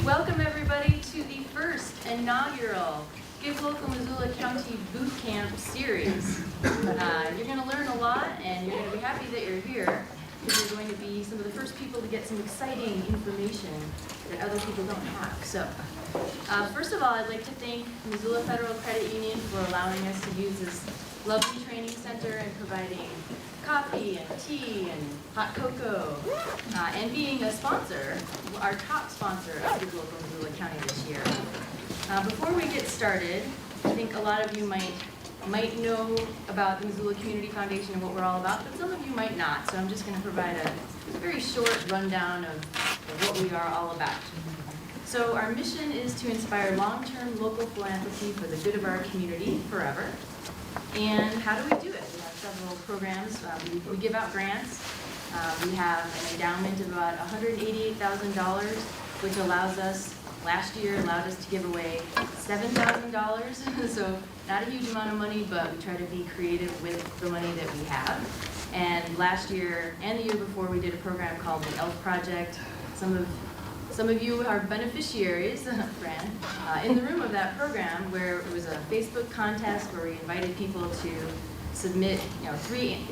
Welcome everybody to the first inaugural Give Local Missoula County Bootcamp series. You're going to learn a lot and you're going to be happy that you're here because you're going to be some of the first people to get some exciting information that other people don't have. So, first of all, I'd like to thank Missoula Federal Credit Union for allowing us to use this lovely training center and providing coffee and tea and hot cocoa, and being a sponsor, our top sponsor of Give Local Missoula County this year. Before we get started, I think a lot of you might know about the Missoula Community Foundation and what we're all about, but some of you might not. So I'm just going to provide a very short rundown of what we are all about. So our mission is to inspire long-term local philanthropy for the good of our community forever. And how do we do it? We have several programs. We give out grants. We have an endowment of about $188,000, which allows us, last year allowed us to give away $7,000. So not a huge amount of money, but we try to be creative with the money that we have. And last year and the year before, we did a program called the ELF Project. Some of you are beneficiaries, Fran, in the room of that program, where it was a Facebook contest where we invited people to submit,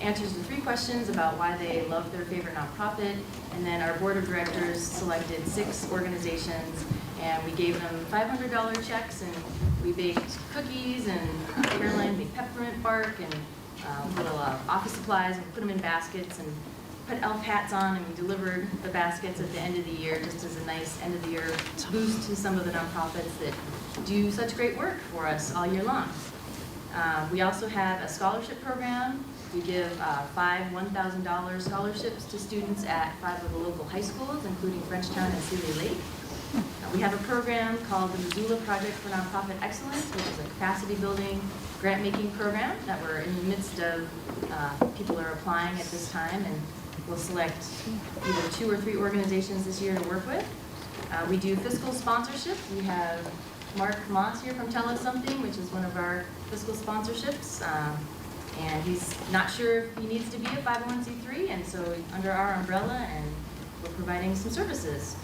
answers to 3 questions about why they love their favorite nonprofit, and then our board of directors selected 6 organizations, and we gave them $500 checks, and we baked cookies, and Caroline baked peppermint bark, and little office supplies, and put them in baskets, and put elf hats on, and we delivered the baskets at the end of the year just as a nice end of the year boost to some of the nonprofits that do such great work for us all year long. We also have a scholarship program. We give 5 $1,000 scholarships to students at 5 of the local high schools, including Frenchtown and Sealy Lake. We have a program called the Missoula Project for Nonprofit Excellence, which is a capacity building grant making program that we're in the midst of. People are applying at this time, and we'll select either 2 or 3 organizations this year to work with. We do fiscal sponsorship. We have Mark Moss here from Tell Us Something, which is one of our fiscal sponsorships. And he's not sure if he needs to be a 501c3, and so under our umbrella, and we're providing some services.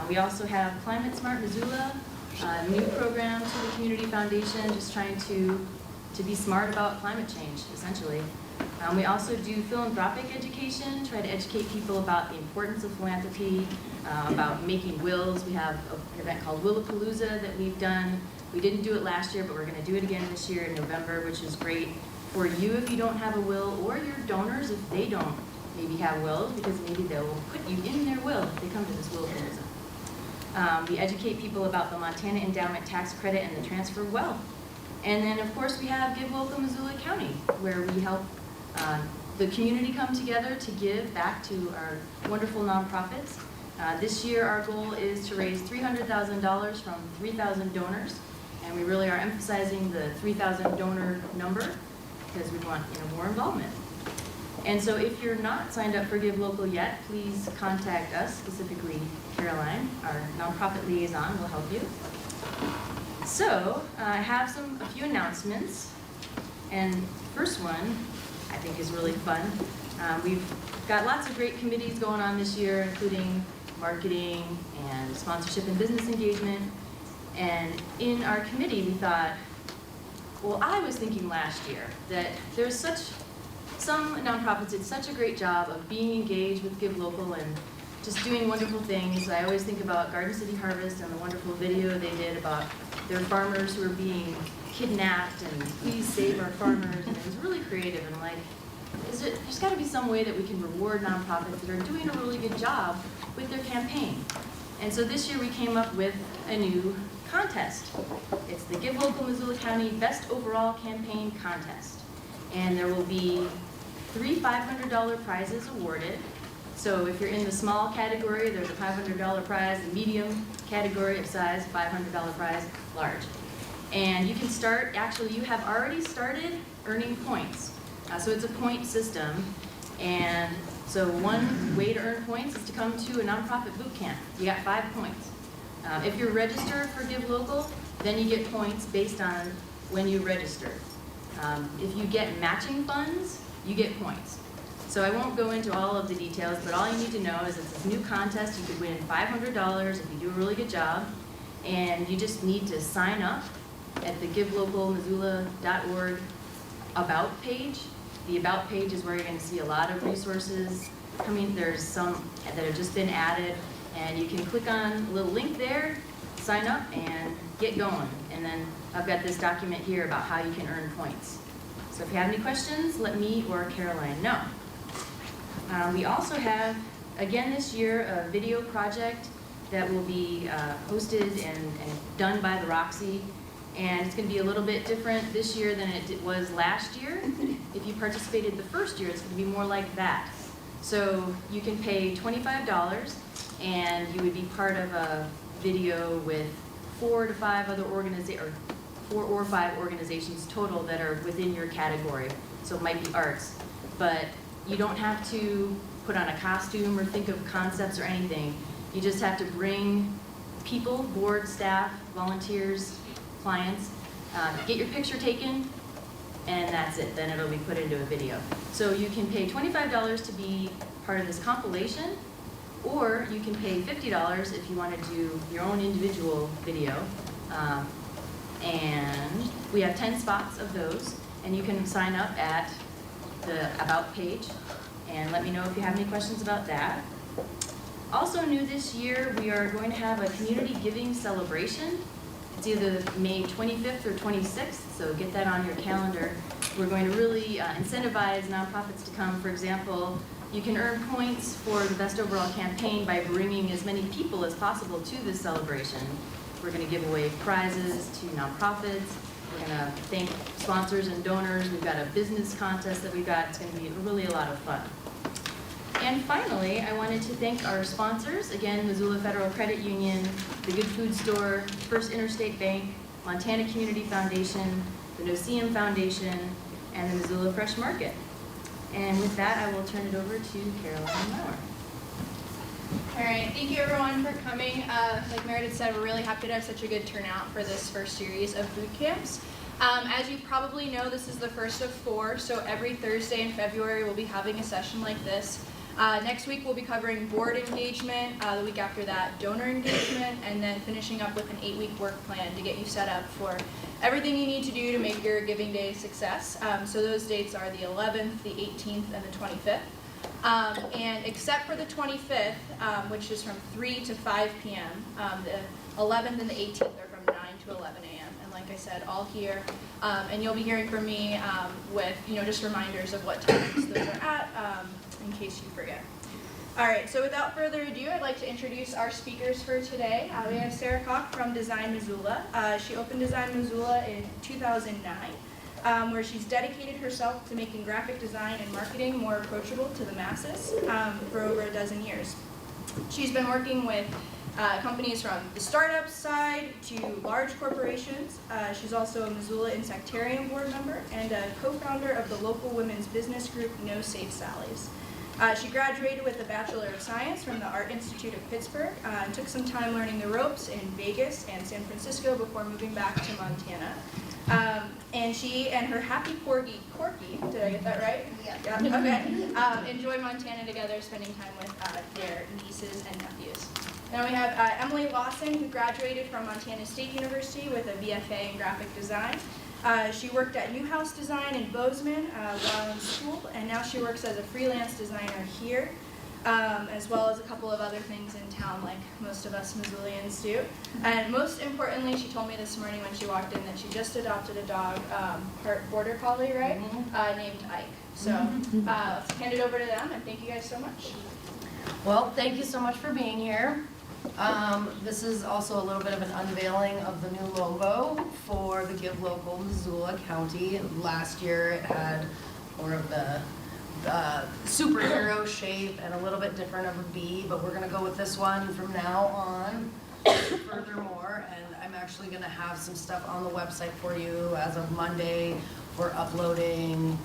We also have Climate Smart Missoula, a new program to the Community Foundation, just trying to be smart about climate change, essentially. We also do philanthropic education, try to educate people about the importance of philanthropy, about making wills. We have an event called Willapalooza that we've done. We didn't do it last year, but we're going to do it again this year in November, which is great for you if you don't have a will, or your donors if they don't maybe have wills, because maybe they'll put you in their will if they come to this Willapalooza. We educate people about the Montana Endowment Tax Credit and the transfer of wealth. And then, of course, we have Give Local Missoula County, where we help the community come together to give back to our wonderful nonprofits. This year, our goal is to raise $300,000 from 3,000 donors, and we really are emphasizing the 3,000 donor number because we want more involvement. And so if you're not signed up for Give Local yet, please contact us, specifically Caroline, our nonprofit liaison, will help you. So I have a few announcements, and first one I think is really fun. We've got lots of great committees going on this year, including marketing and sponsorship and business engagement. And in our committee, we thought, well, I was thinking last year that there's some nonprofits did such a great job of being engaged with Give Local and just doing wonderful things. I always think about Garden City Harvest and the wonderful video they did about their farmers who were being kidnapped, and please save our farmers. And it was really creative, and like, there's got to be some way that we can reward nonprofits that are doing a really good job with their campaign. And so this year we came up with a new contest. It's the Give Local Missoula County Best Overall Campaign Contest. And there will be 3 $500 prizes awarded. So if you're in the small category, there's a $500 prize, the medium category of size, $500 prize, large. And you can start, actually you have already started earning points. So it's a point system, and so one way to earn points is to come to a nonprofit boot camp. You got 5 points. If you're registered for Give Local, then you get points based on when you register. If you get matching funds, you get points. So I won't go into all of the details, but all you need to know is it's a new contest. You could win $500 if you do a really good job. And you just need to sign up at the givelocalmissoula.org About page. The About page is where you're going to see a lot of resources coming. There's some that have just been added, and you can click on a little link there, sign up, and get going. And then I've got this document here about how you can earn points. So if you have any questions, let me or Caroline know. We also have, again this year, a video project that will be hosted and done by the Roxy. And it's going to be a little bit different this year than it was last year. If you participated the first year, it's going to be more like that. So you can pay $25, and you would be part of a video with 4 or 5 organizations total that are within your category. So it might be arts, but you don't have to put on a costume or think of concepts or anything. You just have to bring people, board, staff, volunteers, clients, get your picture taken, and that's it. Then it'll be put into a video. So you can pay $25 to be part of this compilation, or you can pay $50 if you want to do your own individual video. And we have 10 spots of those, and you can sign up at the About page, and let me know if you have any questions about that. Also new this year, we are going to have a community giving celebration. It's either May 25th or 26th, so get that on your calendar. We're going to really incentivize nonprofits to come. For example, you can earn points for the best overall campaign by bringing as many people as possible to this celebration. We're going to give away prizes to nonprofits. We're going to thank sponsors and donors. We've got a business contest that we've got. It's going to be really a lot of fun. And finally, I wanted to thank our sponsors, again, Missoula Federal Credit Union, the Good Food Store, First Interstate Bank, Montana Community Foundation, the Noceum Foundation, and the Missoula Fresh Market. And with that, I will turn it over to Caroline Maurer. All right, thank you everyone for coming. Like Meredith said, we're really happy to have such a good turnout for this first series of boot camps. As you probably know, this is the first of 4, so every Thursday in February we'll be having a session like this. Next week we'll be covering board engagement, the week after that donor engagement, and then finishing up with an 8-week work plan to get you set up for everything you need to do to make your Giving Day a success. So those dates are the 11th, the 18th, and the 25th. And except for the 25th, which is from 3 to 5 p.m., the 11th and the 18th are from 9 to 11 a.m. And like I said, all here. And you'll be hearing from me with just reminders of what times those are at in case you forget. All right, so without further ado, I'd like to introduce our speakers for today. We have Sarah Koch from Design Missoula. She opened Design Missoula in 2009. Where she's dedicated herself to making graphic design and marketing more approachable to the masses for over a dozen years. She's been working with companies from the startup side to large corporations. She's also a Missoula Insectarium board member and a co-founder of the local women's business group No Safe Sallies. She graduated with a Bachelor of Science from the Art Institute of Pittsburgh and took some time learning the ropes in Vegas and San Francisco before moving back to Montana. And she and her happy corgi, Corky, did I get that right? Yeah. Okay. Enjoy Montana together, spending time with their nieces and nephews. Then we have Emily Lawson, who graduated from Montana State University with a BFA in graphic design. She worked at Newhouse Design in Bozeman while in school, and now she works as a freelance designer here, as well as a couple of other things in town like most of us Missoulians do. And most importantly, she told me this morning when she walked in that she just adopted a dog, part border collie, right, named Ike. So let's hand it over to them, and thank you guys so much. Well, thank you so much for being here. This is also a little bit of an unveiling of the new logo for the Give Local Missoula County. Last year it had more of the superhero shape and a little bit different of a bee, but we're going to go with this one from now on. Furthermore, and I'm actually going to have some stuff on the website for you as of Monday. We're uploading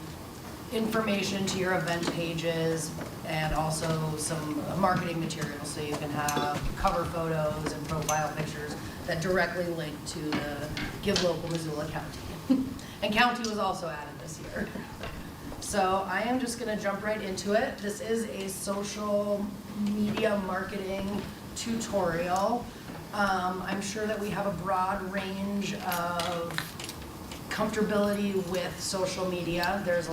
information to your event pages and also some marketing materials so you can have cover photos and profile pictures that directly link to the Give Local Missoula County. And county was also added this year. So I am just gonna jump right into it. This is a social media marketing tutorial. I'm sure that we have a broad range of comfortability with social media. There's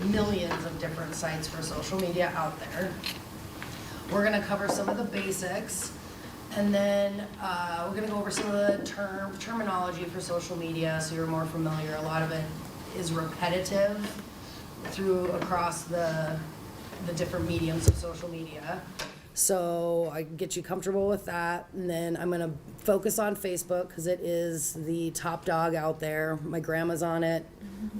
millions of different sites for social media out there. We're gonna cover some of the basics, and then we're gonna go over some of the terminology for social media so you're more familiar. A lot of it is repetitive across the different mediums of social media. So I can get you comfortable with that, and then I'm gonna focus on Facebook because it is the top dog out there. My grandma's on it,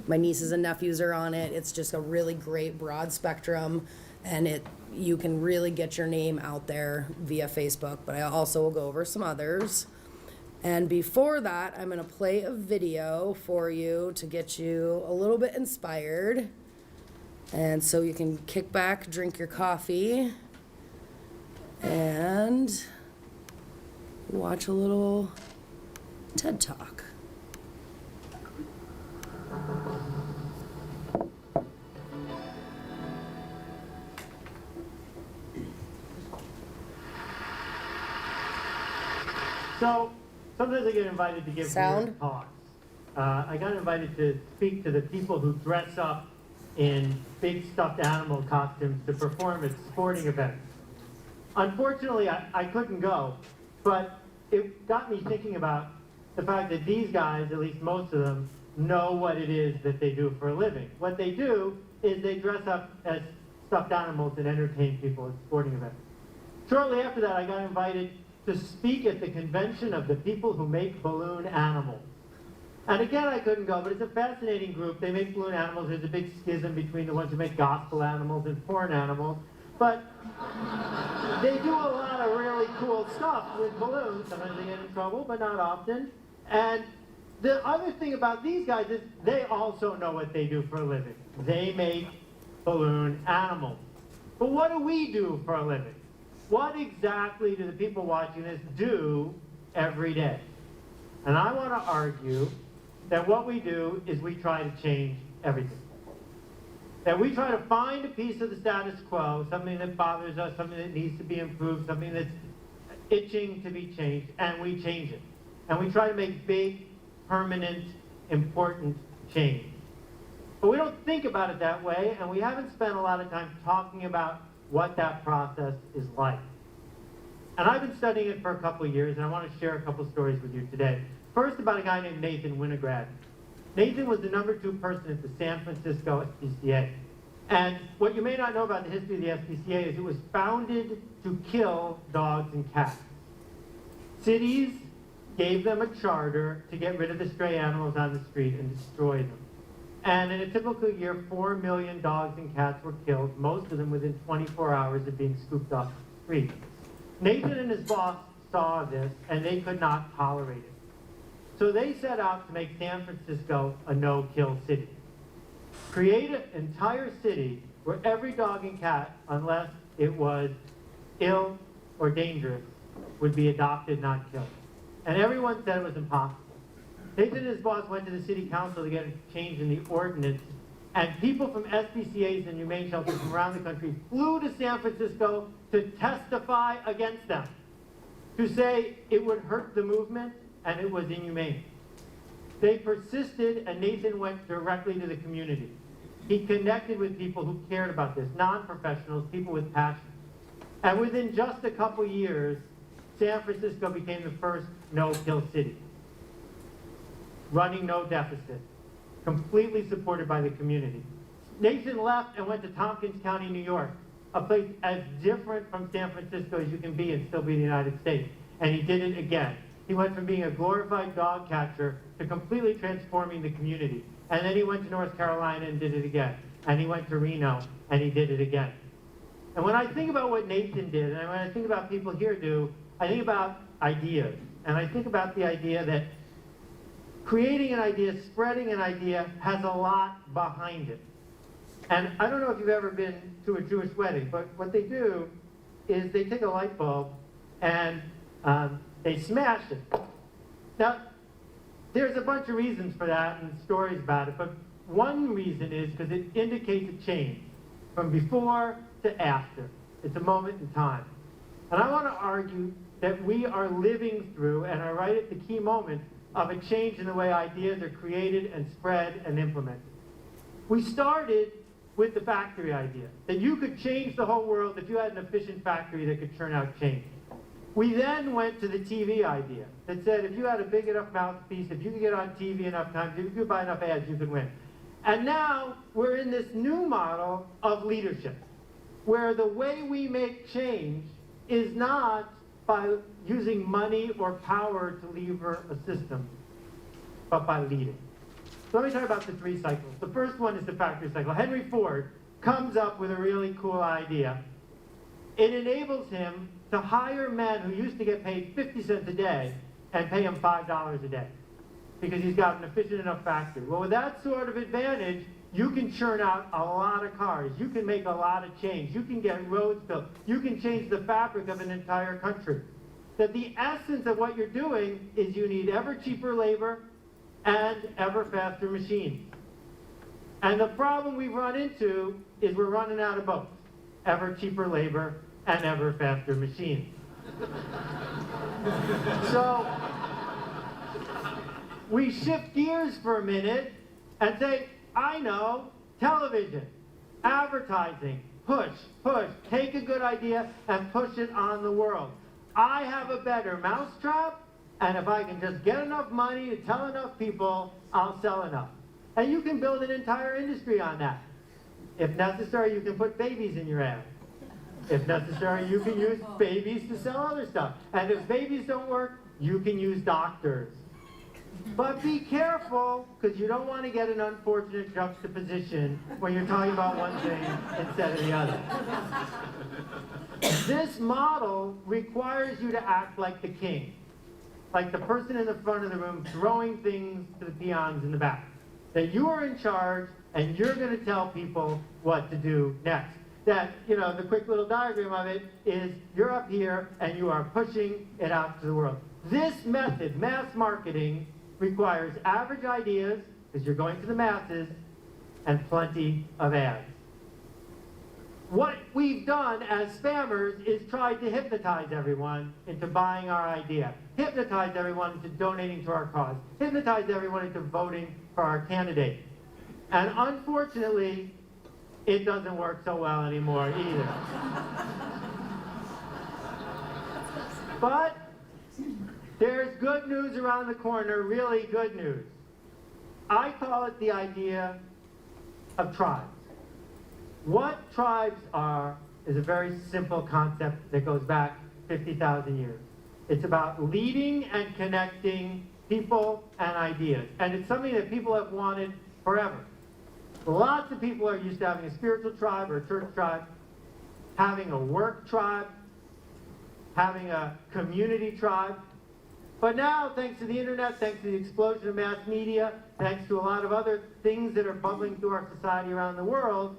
my nieces and nephews are on it. It's just a really great broad spectrum, and you can really get your name out there via Facebook, but I also will go over some others. And before that, I'm gonna play a video for you to get you a little bit inspired. And so you can kick back, drink your coffee, and watch a little TED Talk. So sometimes I get invited to give weird talks. I got invited to speak to the people who dress up in big stuffed animal costumes to perform at sporting events. Unfortunately, I couldn't go, but it got me thinking about the fact that these guys, at least most of them, know what it is that they do for a living. What they do is they dress up as stuffed animals and entertain people at sporting events. Shortly after that, I got invited to speak at the convention of the people who make balloon animals. And again, I couldn't go, but it's a fascinating group. They make balloon animals. There's a big schism between the ones who make gospel animals and porn animals. But they do a lot of really cool stuff with balloons. Sometimes they get in trouble, but not often. And the other thing about these guys is they also know what they do for a living. They make balloon animals. But what do we do for a living? What exactly do the people watching this do every day? And I want to argue that what we do is we try to change everything. That we try to find a piece of the status quo, something that bothers us, something that needs to be improved, something that's itching to be changed, and we change it. And we try to make big, permanent, important change. But we don't think about it that way, and we haven't spent a lot of time talking about what that process is like. And I've been studying it for a couple of years, and I want to share a couple stories with you today. First, about a guy named Nathan Winograd. Nathan was the #2 person at the San Francisco SPCA. And what you may not know about the history of the SPCA is it was founded to kill dogs and cats. Cities gave them a charter to get rid of the stray animals on the street and destroy them. And in a typical year, 4 million dogs and cats were killed, most of them within 24 hours of being scooped off the street. Nathan and his boss saw this, and they could not tolerate it. So they set out to make San Francisco a no-kill city. Create an entire city where every dog and cat, unless it was ill or dangerous, would be adopted, not killed. And everyone said it was impossible. Nathan and his boss went to the city council to get a change in the ordinance, and people from SPCAs and humane shelters from around the country flew to San Francisco to testify against them, to say it would hurt the movement and it was inhumane. They persisted, and Nathan went directly to the community. He connected with people who cared about this, non-professionals, people with passion. And within just a couple years, San Francisco became the first no-kill city, running no deficit, completely supported by the community. Nathan left and went to Tompkins County, New York, a place as different from San Francisco as you can be and still be the United States. And he did it again. He went from being a glorified dog catcher to completely transforming the community. And then he went to North Carolina and did it again. And he went to Reno and he did it again. And when I think about what Nathan did, and when I think about people here do, I think about ideas. And I think about the idea that creating an idea, spreading an idea, has a lot behind it. And I don't know if you've ever been to a Jewish wedding, but what they do is they take a light bulb and they smash it. Now, there's a bunch of reasons for that and stories about it, but one reason is because it indicates a change from before to after. It's a moment in time. And I want to argue that we are living through and are right at the key moment of a change in the way ideas are created and spread and implemented. We started with the factory idea, that you could change the whole world if you had an efficient factory that could churn out change. We then went to the TV idea that said if you had a big enough mouthpiece, if you could get on TV enough times, if you could buy enough ads, you could win. And now we're in this new model of leadership, where the way we make change is not by using money or power to lever a system, but by leading. So let me talk about the 3 cycles. The first one is the factory cycle. Henry Ford comes up with a really cool idea. It enables him to hire men who used to get paid 50 cents a day and pay him $5 a day because he's got an efficient enough factory. Well, with that sort of advantage, you can churn out a lot of cars. You can make a lot of change. You can get roads built. You can change the fabric of an entire country. That the essence of what you're doing is you need ever cheaper labor and ever faster machines. And the problem we've run into is we're running out of both. Ever cheaper labor and ever faster machines. So we shift gears for a minute and say, I know, television, advertising, push, take a good idea and push it on the world. I have a better mousetrap, and if I can just get enough money to tell enough people, I'll sell enough. And you can build an entire industry on that. If necessary, you can put babies in your ad. If necessary, you can use babies to sell other stuff. And if babies don't work, you can use doctors. But be careful, because you don't want to get an unfortunate juxtaposition when you're talking about one thing instead of the other. This model requires you to act like the king, like the person in the front of the room throwing things to the peons in the back. That you are in charge and you're going to tell people what to do next. That, the quick little diagram of it is you're up here and you are pushing it out to the world. This method, mass marketing, requires average ideas, because you're going to the masses, and plenty of ads. What we've done as spammers is tried to hypnotize everyone into buying our idea, hypnotize everyone into donating to our cause, hypnotize everyone into voting for our candidate. And unfortunately, it doesn't work so well anymore either. But there's good news around the corner, really good news. I call it the idea of tribes. What tribes are is a very simple concept that goes back 50,000 years. It's about leading and connecting people and ideas. And it's something that people have wanted forever. Lots of people are used to having a spiritual tribe or a church tribe, having a work tribe, having a community tribe. But now, thanks to the internet, thanks to the explosion of mass media, thanks to a lot of other things that are bubbling through our society around the world,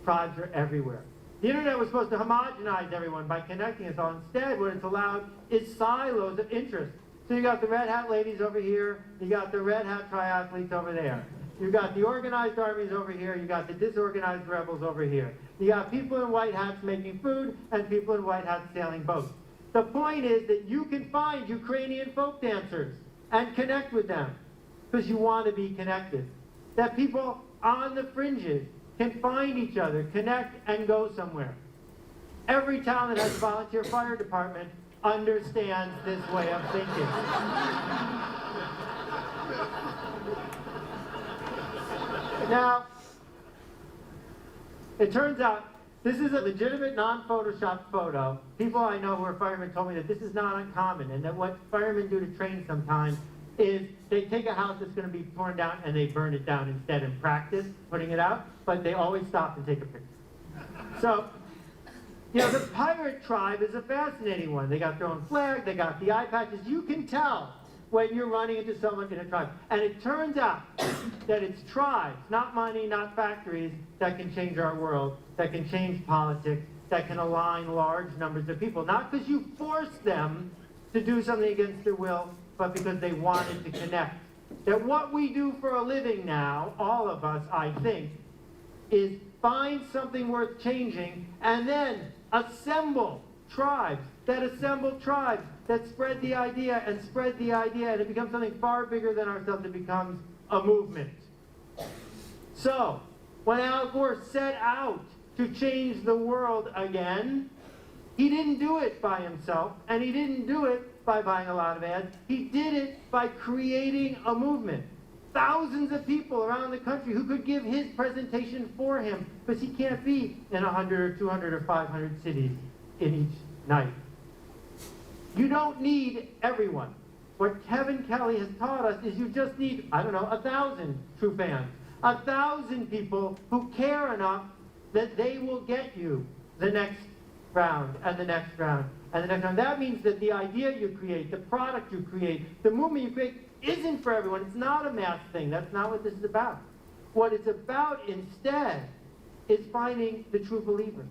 tribes are everywhere. The internet was supposed to homogenize everyone by connecting us all. Instead, what it's allowed is silos of interest. So you got the red hat ladies over here, you got the red hat triathletes over there. You got the organized armies over here, you got the disorganized rebels over here. You got people in white hats making food and people in white hats sailing boats. The point is that you can find Ukrainian folk dancers and connect with them because you want to be connected. That people on the fringes can find each other, connect, and go somewhere. Every town that has a volunteer fire department understands this way of thinking. Now, it turns out this is a legitimate, non-photoshopped photo. People I know who are firemen told me that this is not uncommon, and that what firemen do to train sometimes is they take a house that's going to be torn down and they burn it down instead and practice putting it out, but they always stop and take a picture. So, the pirate tribe is a fascinating one. They got their own flag, they got the eye patches. You can tell when you're running into someone in a tribe. And it turns out that it's tribes, not money, not factories, that can change our world, that can change politics, that can align large numbers of people. Not because you forced them to do something against their will, but because they wanted to connect. that what we do for a living now, all of us, I think, is find something worth changing and then assemble tribes that spread the idea and spread the idea, and it becomes something far bigger than ourselves. It becomes a movement. So, when Al Gore set out to change the world again, he didn't do it by himself, and he didn't do it by buying a lot of ads. He did it by creating a movement. Thousands of people around the country who could give his presentation for him, because he can't be in 100 or 200 or 500 cities in each night. You don't need everyone. What Kevin Kelly has taught us is you just need, 1,000 true fans. 1,000 people who care enough that they will get you the next round and the next round and the next round. That means that the idea you create, the product you create, the movement you create isn't for everyone. It's not a mass thing. That's not what this is about. What it's about instead is finding the true believer.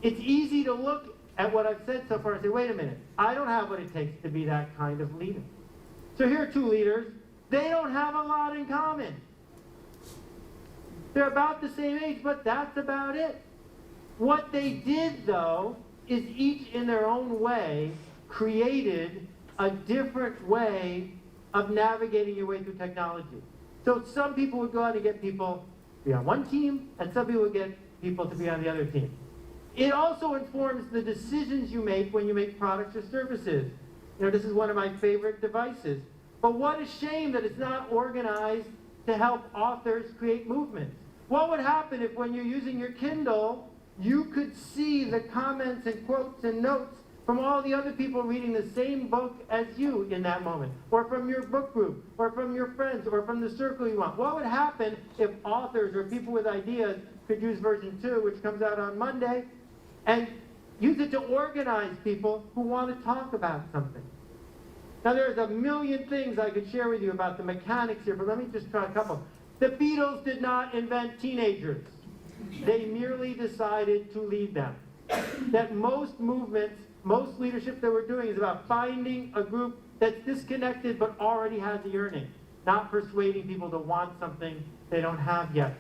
It's easy to look at what I've said so far and say, wait a minute, I don't have what it takes to be that kind of leader. So here are two leaders. They don't have a lot in common. They're about the same age, but that's about it. What they did, though, is each in their own way created a different way of navigating your way through technology. So some people would go out and get people to be on one team, and some people would get people to be on the other team. It also informs the decisions you make when you make products or services. This is one of my favorite devices. But what a shame that it's not organized to help authors create movements. What would happen if when you're using your Kindle, you could see the comments and quotes and notes from all the other people reading the same book as you in that moment, or from your book group, or from your friends, or from the circle you want? What would happen if authors or people with ideas could use version 2, which comes out on Monday, and use it to organize people who want to talk about something? Now, there's a million things I could share with you about the mechanics here, but let me just try a couple. The Beatles did not invent teenagers. They merely decided to lead them. That most movements, most leadership that we're doing is about finding a group that's disconnected but already has a yearning, not persuading people to want something they don't have yet.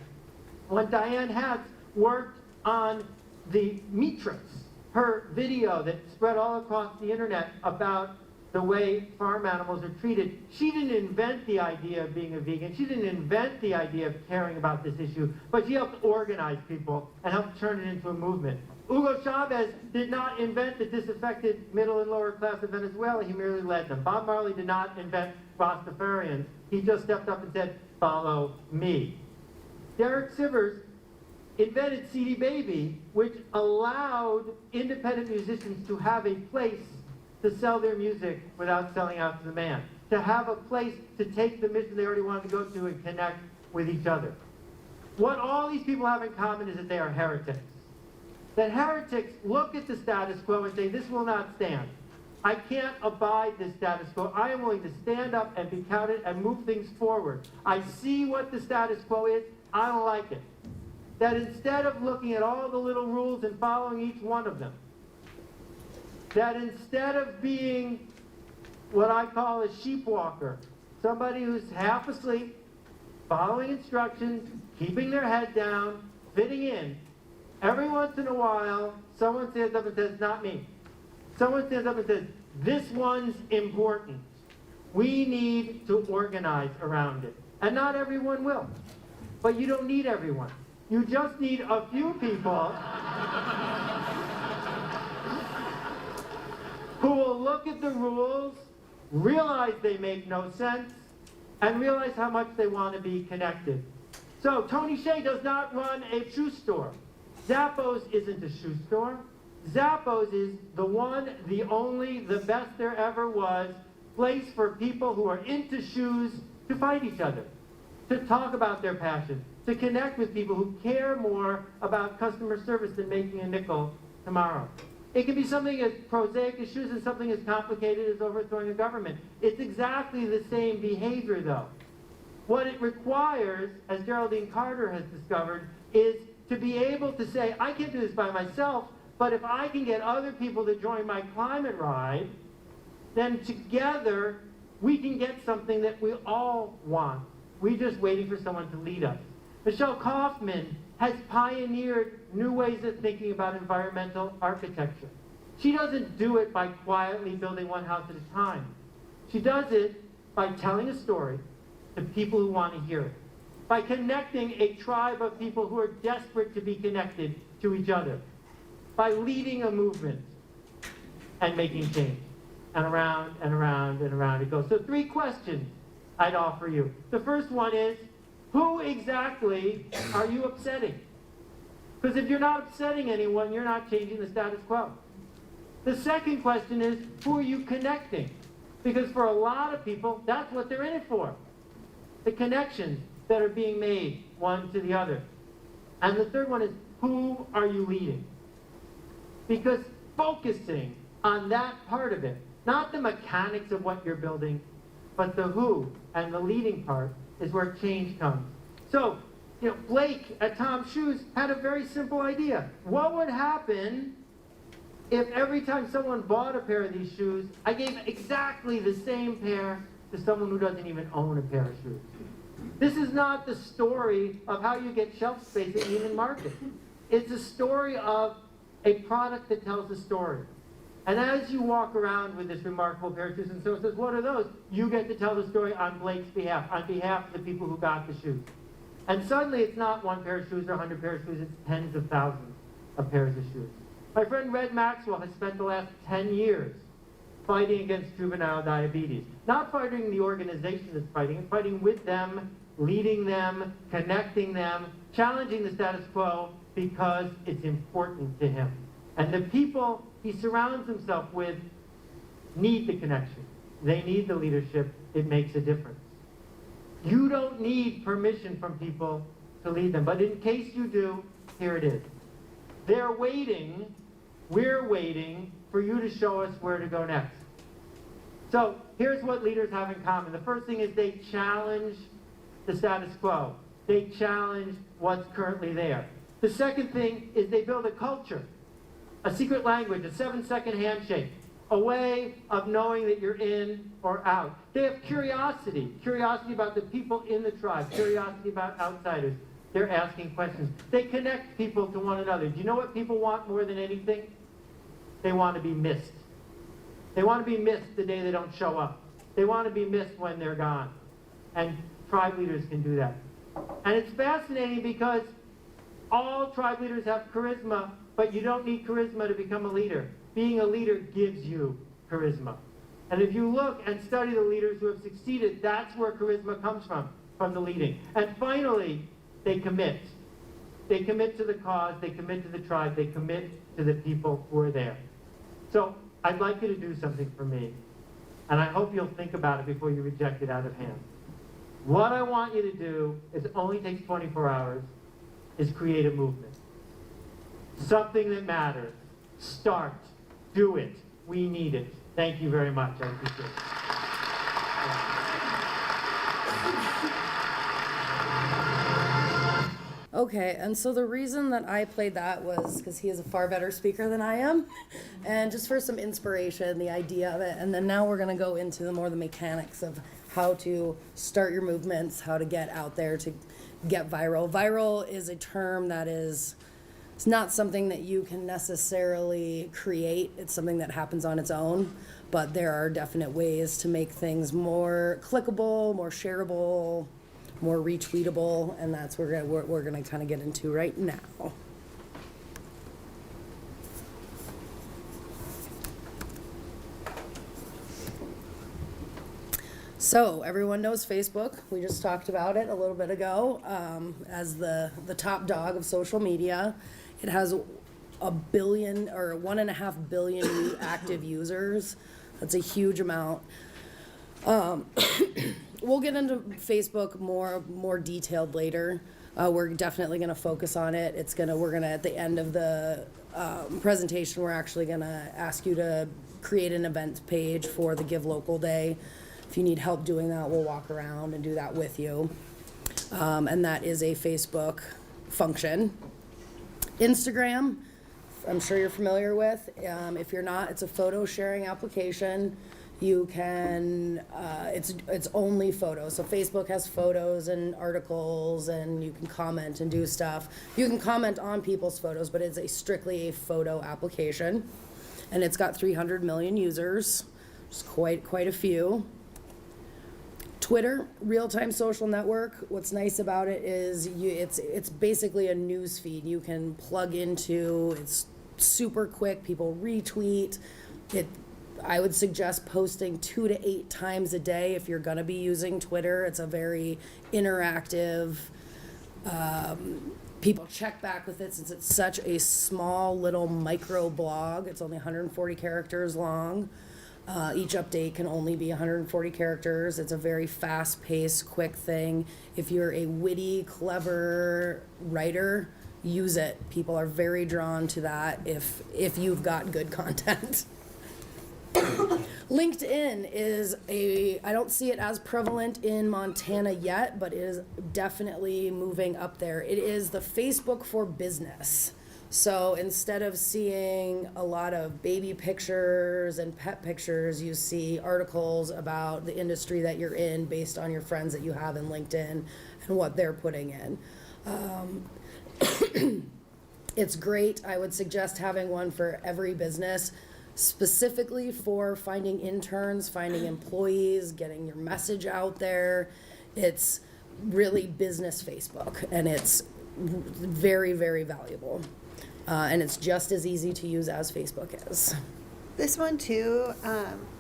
When Diane Hatz worked on the Matrix, her video that spread all across the internet about the way farm animals are treated, she didn't invent the idea of being a vegan. She didn't invent the idea of caring about this issue, but she helped organize people and helped turn it into a movement. Hugo Chavez did not invent the disaffected middle and lower class of Venezuela. He merely led them. Bob Marley did not invent Rastafarians. He just stepped up and said, follow me. Derek Sivers invented CD Baby, which allowed independent musicians to have a place to sell their music without selling out to the man, to have a place to take the mission they already wanted to go to and connect with each other. What all these people have in common is that they are heretics. That heretics look at the status quo and say, this will not stand. I can't abide this status quo. I am willing to stand up and be counted and move things forward. I see what the status quo is. I don't like it. That instead of looking at all the little rules and following each one of them, that instead of being what I call a sheepwalker, somebody who's half asleep, following instructions, keeping their head down, fitting in, every once in a while, someone stands up and says, not me. Someone stands up and says, this one's important. We need to organize around it. And not everyone will. But you don't need everyone. You just need a few people who will look at the rules, realize they make no sense, and realize how much they want to be connected. So Tony Hsieh does not run a shoe store. Zappos isn't a shoe store. Zappos is the one, the only, the best there ever was place for people who are into shoes to find each other, to talk about their passion, to connect with people who care more about customer service than making a nickel tomorrow. It can be something as prosaic as shoes and something as complicated as overthrowing a government. It's exactly the same behavior, though. What it requires, as Geraldine Carter has discovered, is to be able to say, I can't do this by myself, but if I can get other people to join my climate ride, then together we can get something that we all want. We're just waiting for someone to lead us. Michelle Kaufman has pioneered new ways of thinking about environmental architecture. She doesn't do it by quietly building one house at a time. She does it by telling a story to people who want to hear it, by connecting a tribe of people who are desperate to be connected to each other, by leading a movement and making change. And around and around and around it goes. So 3 questions I'd offer you. The first one is, who exactly are you upsetting? Because if you're not upsetting anyone, you're not changing the status quo. The second question is, who are you connecting? Because for a lot of people, that's what they're in it for. The connections that are being made one to the other. And the third one is, who are you leading? Because focusing on that part of it, not the mechanics of what you're building, but the who and the leading part is where change comes. So, Blake at Tom's Shoes had a very simple idea. What would happen if every time someone bought a pair of these shoes, I gave exactly the same pair to someone who doesn't even own a pair of shoes? This is not the story of how you get shelf space at Neiman Marcus. It's a story of a product that tells a story. And as you walk around with this remarkable pair of shoes and someone says, what are those? You get to tell the story on Blake's behalf, on behalf of the people who got the shoes. And suddenly it's not 1 pair of shoes or 100 pairs of shoes, it's tens of thousands of pairs of shoes. My friend Red Maxwell has spent the last 10 years fighting against juvenile diabetes. Not fighting the organization that's fighting it, fighting with them, leading them, connecting them, challenging the status quo because it's important to him. And the people he surrounds himself with need the connection. They need the leadership. It makes a difference. You don't need permission from people to lead them. But in case you do, here it is. They're waiting, we're waiting for you to show us where to go next. So here's what leaders have in common. The first thing is they challenge the status quo. They challenge what's currently there. The second thing is they build a culture, a secret language, a 7-second handshake, a way of knowing that you're in or out. They have curiosity about the people in the tribe, curiosity about outsiders. They're asking questions. They connect people to one another. Do you know what people want more than anything? They want to be missed. They want to be missed the day they don't show up. They want to be missed when they're gone. And tribe leaders can do that. And it's fascinating because all tribe leaders have charisma, but you don't need charisma to become a leader. Being a leader gives you charisma. And if you look and study the leaders who have succeeded, that's where charisma comes from the leading. And finally, they commit. They commit to the cause, they commit to the tribe, they commit to the people who are there. So I'd like you to do something for me. And I hope you'll think about it before you reject it out of hand. What I want you to do, it only takes 24 hours, is create a movement. Something that matters. Start. Do it. We need it. Thank you very much. I appreciate it. Okay, and so the reason that I played that was because he is a far better speaker than I am, and just for some inspiration, the idea of it, and then now we're going to go into the mechanics of how to start your movements, how to get out there to get viral. Viral is a term that is, it's not something that you can necessarily create. It's something that happens on its own, but there are definite ways to make things more clickable, more shareable, more retweetable, and that's what we're gonna kind of get into right now. So everyone knows Facebook. We just talked about it a little bit ago as the top dog of social media. It has 1 billion or 1.5 billion active users. That's a huge amount. We'll get into Facebook more detailed later. We're definitely going to focus on it. We're gonna at the end of the presentation, we're actually going to ask you to create an event page for the Give Local Day. If you need help doing that, we'll walk around and do that with you. And that is a Facebook function. Instagram, I'm sure you're familiar with. If you're not, it's a photo sharing application. You can, it's only photos. So Facebook has photos and articles, and you can comment and do stuff. You can comment on people's photos, but it's strictly a photo application. And it's got 300 million users, which is quite a few. Twitter, real-time social network. What's nice about it is it's basically a news feed you can plug into. It's super quick. People retweet it. I would suggest posting 2 to 8 times a day if you're gonna be using Twitter. It's a very interactive. People check back with it since it's such a small little micro blog. It's only 140 characters long. Each update can only be 140 characters. It's a very fast-paced, quick thing. If you're a witty, clever writer, use it. People are very drawn to that if you've got good content. LinkedIn is I don't see it as prevalent in Montana yet, but it is definitely moving up there. It is the Facebook for business. So instead of seeing a lot of baby pictures and pet pictures, you see articles about the industry that you're in based on your friends that you have in LinkedIn and what they're putting in. It's great. I would suggest having one for every business, specifically for finding interns, finding employees, getting your message out there. It's really business Facebook, and it's very, very valuable. And it's just as easy to use as Facebook is. This one too,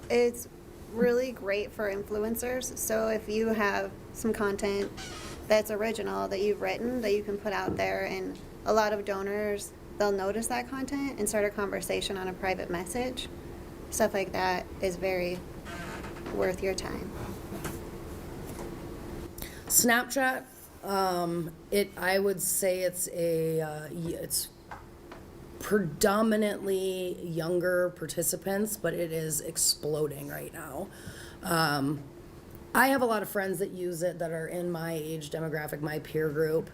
it's really great for influencers. So if you have some content that's original that you've written that you can put out there, and a lot of donors, they'll notice that content and start a conversation on a private message. Stuff like that is very worth your time. Snapchat, I would say it's predominantly younger participants, but it is exploding right now. I have a lot of friends that use it that are in my age demographic, my peer group.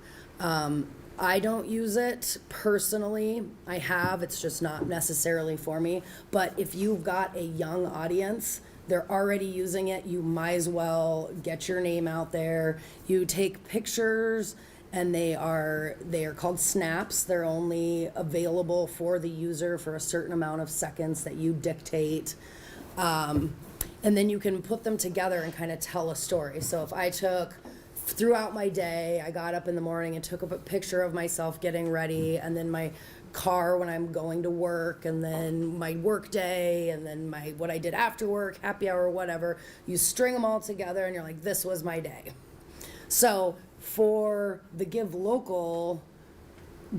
I don't use it personally. I have, it's just not necessarily for me. But if you've got a young audience, they're already using it, you might as well get your name out there. You take pictures, and they are called snaps. They're only available for the user for a certain amount of seconds that you dictate. And then you can put them together and kind of tell a story. So if I took, throughout my day, I got up in the morning and took a picture of myself getting ready, and then my car when I'm going to work, and then my work day, and then what I did after work, happy hour, whatever. You string them all together and you're like, this was my day. So for the Give Local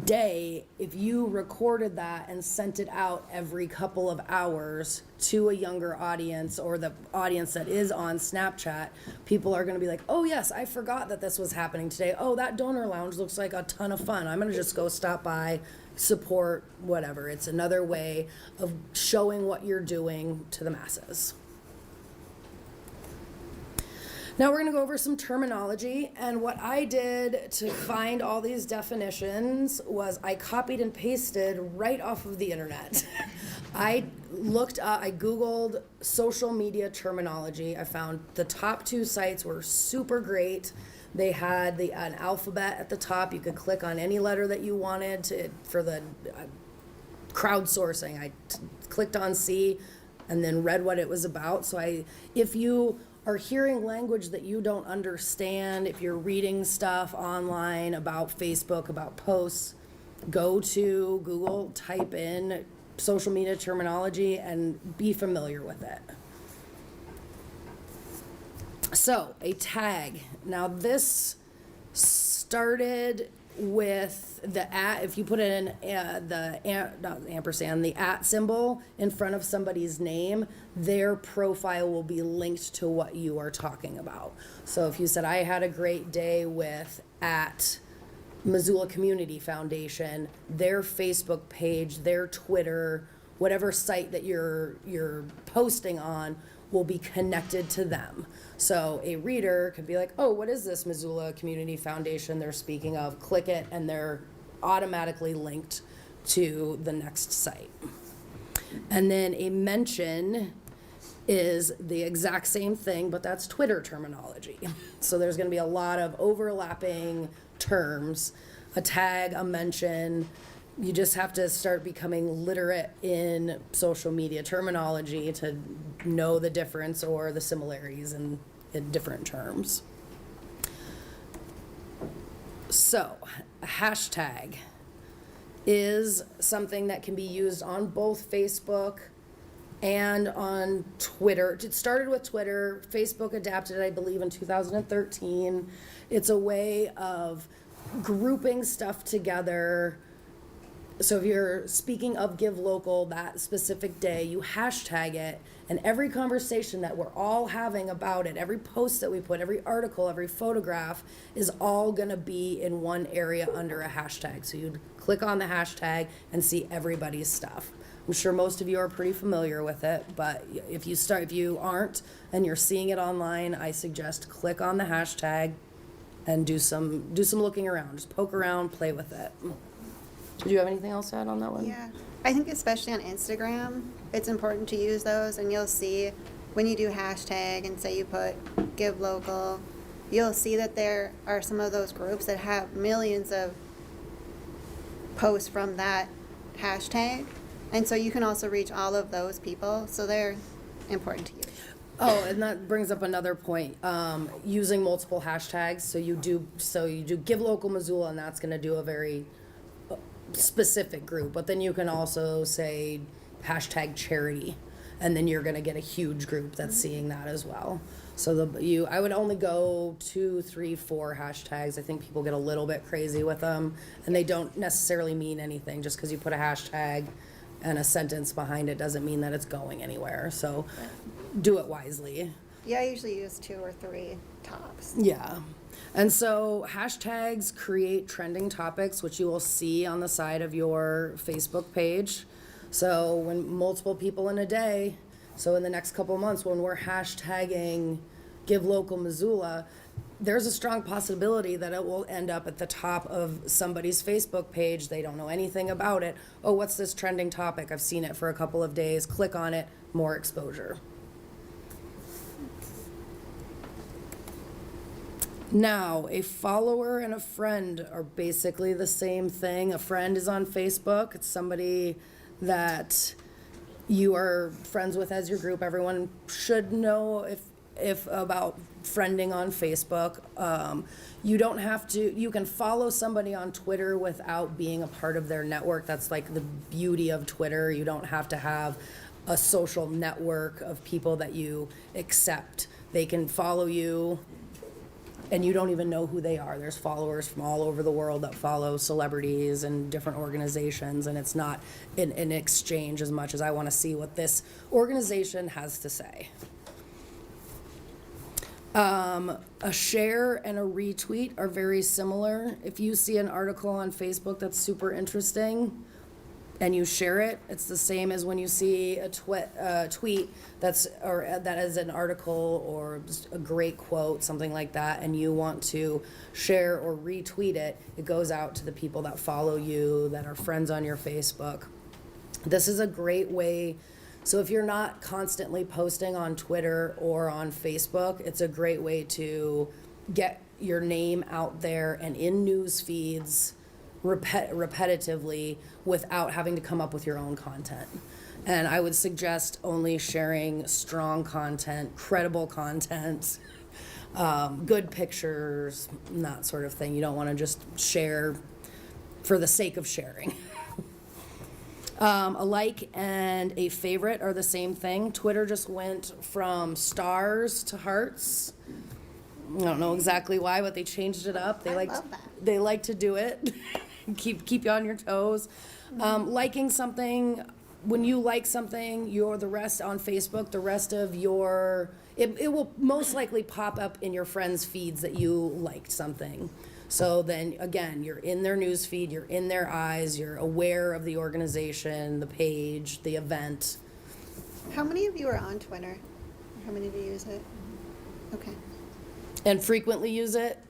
day, if you recorded that and sent it out every couple of hours to a younger audience or the audience that is on Snapchat, people are going to be like, oh yes, I forgot that this was happening today. Oh, that donor lounge looks like a ton of fun. I'm going to just go stop by, support, whatever. It's another way of showing what you're doing to the masses. Now we're going to go over some terminology, and what I did to find all these definitions was I copied and pasted right off of the internet. I Googled social media terminology. I found the top 2 sites were super great. They had an alphabet at the top. You could click on any letter that you wanted for the crowdsourcing. I clicked on C and then read what it was about. So if you are hearing language that you don't understand, if you're reading stuff online about Facebook, about posts, go to Google, type in social media terminology, and be familiar with it. So, a tag. Now this started with the @ if you put in the @ symbol in front of somebody's name, their profile will be linked to what you are talking about. So if you said, I had a great day with Missoula Community Foundation, their Facebook page, their Twitter, whatever site that you're posting on will be connected to them. So a reader could be like, oh, what is this Missoula Community Foundation they're speaking of? Click it, and they're automatically linked to the next site. And then a mention is the exact same thing, but that's Twitter terminology. So there's going to be a lot of overlapping terms, a tag, a mention. You just have to start becoming literate in social media terminology to know the difference or the similarities in different terms. So, a hashtag is something that can be used on both Facebook and on Twitter. It started with Twitter. Facebook adapted it, I believe, in 2013. It's a way of grouping stuff together. So if you're speaking of Give Local that specific day, you hashtag it, and every conversation that we're all having about it, every post that we put, every article, every photograph is all gonna be in one area under a hashtag. So you'd click on the hashtag and see everybody's stuff. I'm sure most of you are pretty familiar with it, but if you aren't and you're seeing it online, I suggest click on the hashtag and do some looking around. Just poke around, play with it. Did you have anything else to add on that one? Yeah, I think especially on Instagram, it's important to use those, and you'll see when you do hashtag and say you put Give Local, you'll see that there are some of those groups that have millions of posts from that hashtag, and so you can also reach all of those people, so they're important to use. Oh, and that brings up another point. Using multiple hashtags. So you do Give Local Missoula, and that's going to do a very specific group. But then you can also say hashtag charity, and then you're going to get a huge group that's seeing that as well. So I would only go 2, 3, 4 hashtags. I think people get a little bit crazy with them, and they don't necessarily mean anything. Just because you put a hashtag and a sentence behind it doesn't mean that it's going anywhere. So do it wisely. Yeah, I usually use 2 or 3 tops. Yeah. And so hashtags create trending topics, which you will see on the side of your Facebook page. So when multiple people in a day, so in the next couple of months, when we're hashtagging Give Local Missoula, there's a strong possibility that it will end up at the top of somebody's Facebook page. They don't know anything about it. Oh, what's this trending topic? I've seen it for a couple of days. Click on it, more exposure. Now, a follower and a friend are basically the same thing. A friend is on Facebook. It's somebody that you are friends with as your group. Everyone should know if about friending on Facebook. You don't have to, you can follow somebody on Twitter without being a part of their network. That's like the beauty of Twitter. You don't have to have a social network of people that you accept. They can follow you and you don't even know who they are. There's followers from all over the world that follow celebrities and different organizations, and it's not an exchange as much as I want to see what this organization has to say. A share and a retweet are very similar. If you see an article on Facebook that's super interesting and you share it, it's the same as when you see a tweet that is an article or just a great quote, something like that, and you want to share or retweet it. It goes out to the people that follow you, that are friends on your Facebook. This is a great way. So if you're not constantly posting on Twitter or on Facebook, it's a great way to get your name out there and in news feeds repetitively without having to come up with your own content. And I would suggest only sharing strong content, credible content, good pictures, and that sort of thing. You don't want to just share for the sake of sharing. A like and a favorite are the same thing. Twitter just went from stars to hearts. I don't know exactly why, but they changed it up. I love that. They like to do it. keep you on your toes. Liking something, when you like something, the rest on Facebook, the rest of it will most likely pop up in your friends' feeds that you liked something. So then again, you're in their news feed, you're in their eyes, you're aware of the organization, the page, the event. How many of you are on Twitter? How many do you use it? Okay. And frequently use it.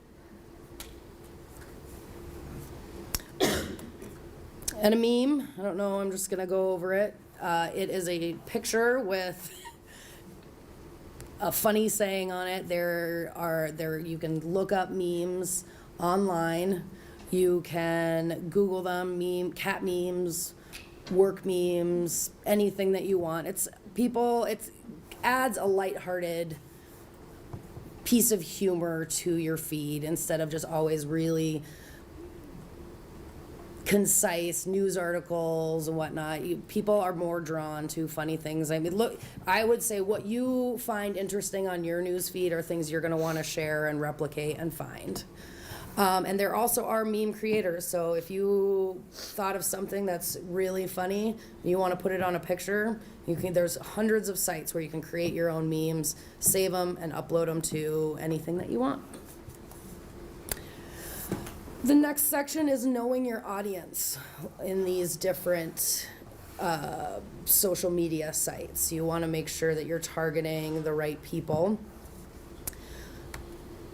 And a meme, I don't know, I'm just gonna go over it. It is a picture with a funny saying on it. You can look up memes online. You can Google them, cat memes, work memes, anything that you want. It adds a lighthearted piece of humor to your feed instead of just always really concise news articles and whatnot. People are more drawn to funny things. I mean, look, I would say what you find interesting on your news feed are things you're going to want to share and replicate and find. And there also are meme creators. So if you thought of something that's really funny, and you want to put it on a picture, there's hundreds of sites where you can create your own memes, save them, and upload them to anything that you want. The next section is knowing your audience in these different social media sites. You want to make sure that you're targeting the right people.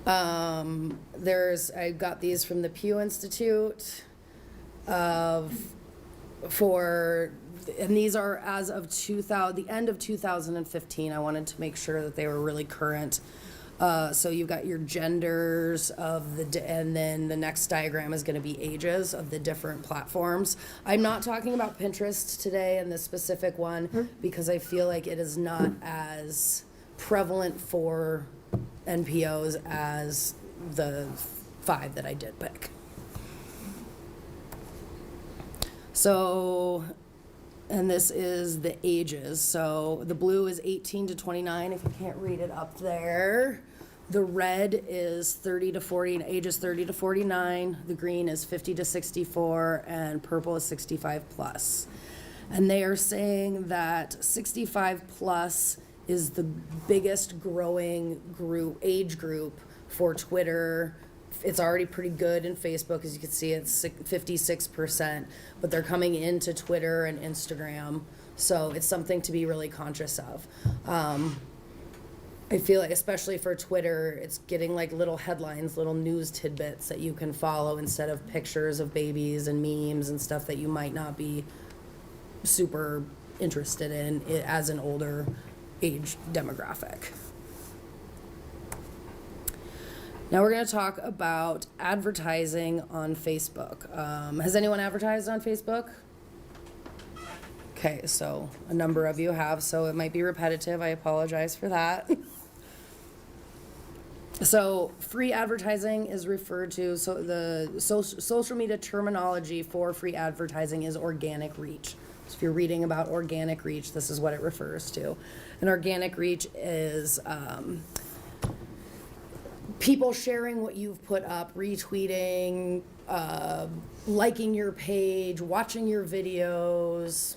I got these from the Pew Institute and these are as of the end of 2015. I wanted to make sure that they were really current. So you've got your genders and then the next diagram is going to be ages of the different platforms. I'm not talking about Pinterest today and this specific one because I feel like it is not as prevalent for NPOs as the 5 that I did pick. So, and this is the ages. So the blue is 18 to 29, if you can't read it up there. The red is 30 to 40, ages 30 to 49. The green is 50 to 64, and purple is 65 plus. And they are saying that 65 plus is the biggest growing age group for Twitter. It's already pretty good in Facebook, as you can see, it's 56%, but they're coming into Twitter and Instagram, so it's something to be really conscious of. I feel like, especially for Twitter, it's getting like little headlines, little news tidbits that you can follow instead of pictures of babies and memes and stuff that you might not be super interested in as an older age demographic. Now we're going to talk about advertising on Facebook. Has anyone advertised on Facebook? Okay, so a number of you have, so it might be repetitive. I apologize for that. So free advertising is referred to, so the social media terminology for free advertising is organic reach. So if you're reading about organic reach, this is what it refers to. And organic reach is people sharing what you've put up, retweeting, liking your page, watching your videos.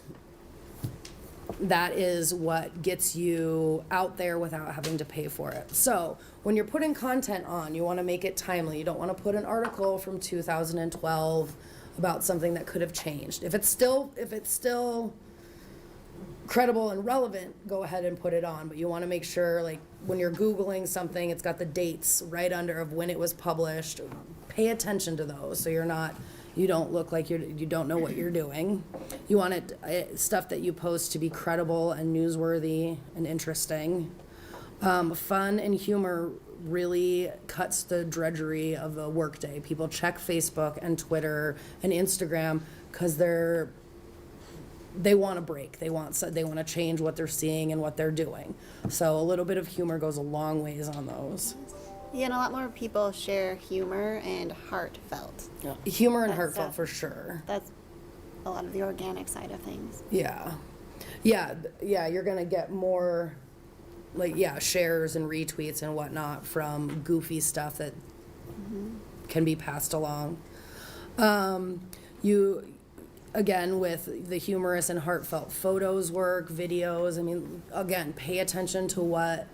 That is what gets you out there without having to pay for it. So when you're putting content on, you want to make it timely. You don't want to put an article from 2012 about something that could have changed. If it's still credible and relevant, go ahead and put it on. But you want to make sure, like when you're Googling something, it's got the dates right under of when it was published. Pay attention to those so you don't look like you don't know what you're doing. You want stuff that you post to be credible and newsworthy and interesting. Fun and humor really cuts the drudgery of a workday. People check Facebook and Twitter and Instagram because they want a break. They want to change what they're seeing and what they're doing. So a little bit of humor goes a long ways on those. Yeah, and a lot more people share humor and heartfelt. Yeah. Humor and That's heartfelt for sure. That's a lot of the organic side of things. Yeah, you're gonna get more shares and retweets and whatnot from goofy stuff that can be passed along. Again, with the humorous and heartfelt photos work, videos, I mean, again, pay attention to what